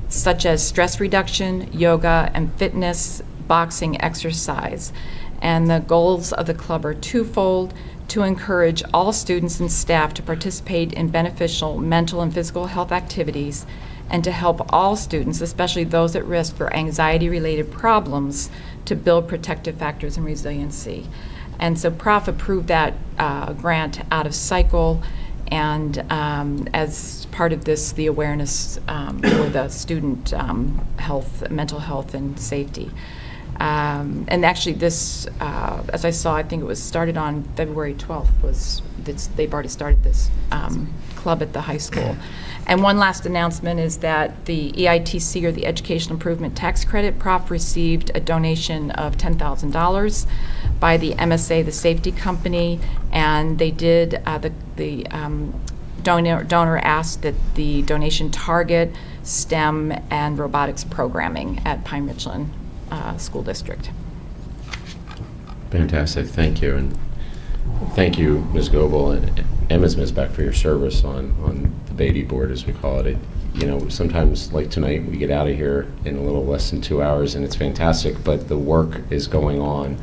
such as stress reduction, yoga, and fitness, boxing, exercise. And the goals of the club are twofold: to encourage all students and staff to participate in beneficial mental and physical health activities, and to help all students, especially those at risk for anxiety-related problems, to build protective factors and resiliency. And so prof approved that grant out of cycle, and as part of this, the awareness for the student health, mental health, and safety. And actually this, as I saw, I think it was started on February 12th, they've already started this club at the high school. And one last announcement is that the EITC, or the Education Improvement Tax Credit, prof received a donation of $10,000 by the MSA, the safety company, and they did, the donor asked that the donation target STEM and robotics programming at Pine-Richland School District. Fantastic, thank you. And thank you, Ms. Goebel and Ms. Misbeck, for your service on the Beatty board, as we call it. You know, sometimes, like tonight, we get out of here in a little less than 2 hours, and it's fantastic, but the work is going on,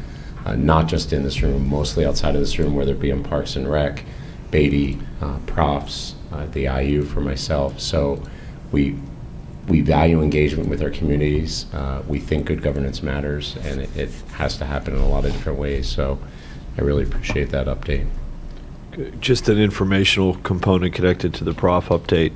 not just in this room, mostly outside of this room, whether it be in Parks and Rec, Beatty, profs, the IU for myself. So we value engagement with our communities. We think good governance matters, and it has to happen in a lot of different ways. So I really appreciate that update. Just an informational component connected to the prof update.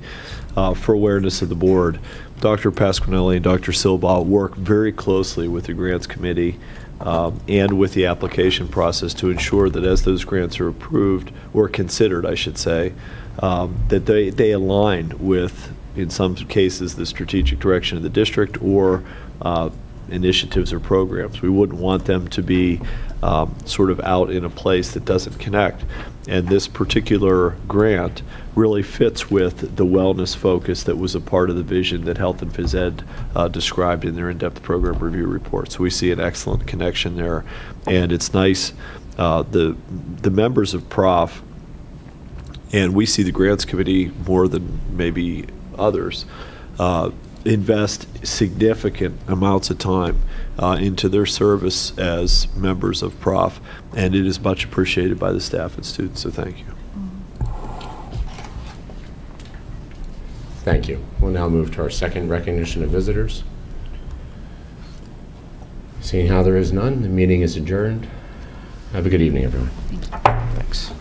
For awareness of the board, Dr. Pasquinelli and Dr. Silbaugh work very closely with the grants committee and with the application process to ensure that as those grants are approved, or considered, I should say, that they align with, in some cases, the strategic direction of the district or initiatives or programs. We wouldn't want them to be sort of out in a place that doesn't connect. And this particular grant really fits with the wellness focus that was a part of the vision that Health and Phys Ed described in their in-depth program review report. So we see an excellent connection there. And it's nice, the members of prof, and we see the grants committee more than maybe others, invest significant amounts of time into their service as members of prof, and it is much appreciated by the staff and students, so thank you. Thank you. We'll now move to our second recognition of visitors. Seeing how there is none, the meeting is adjourned. Have a good evening, everyone. Thank you. Thanks.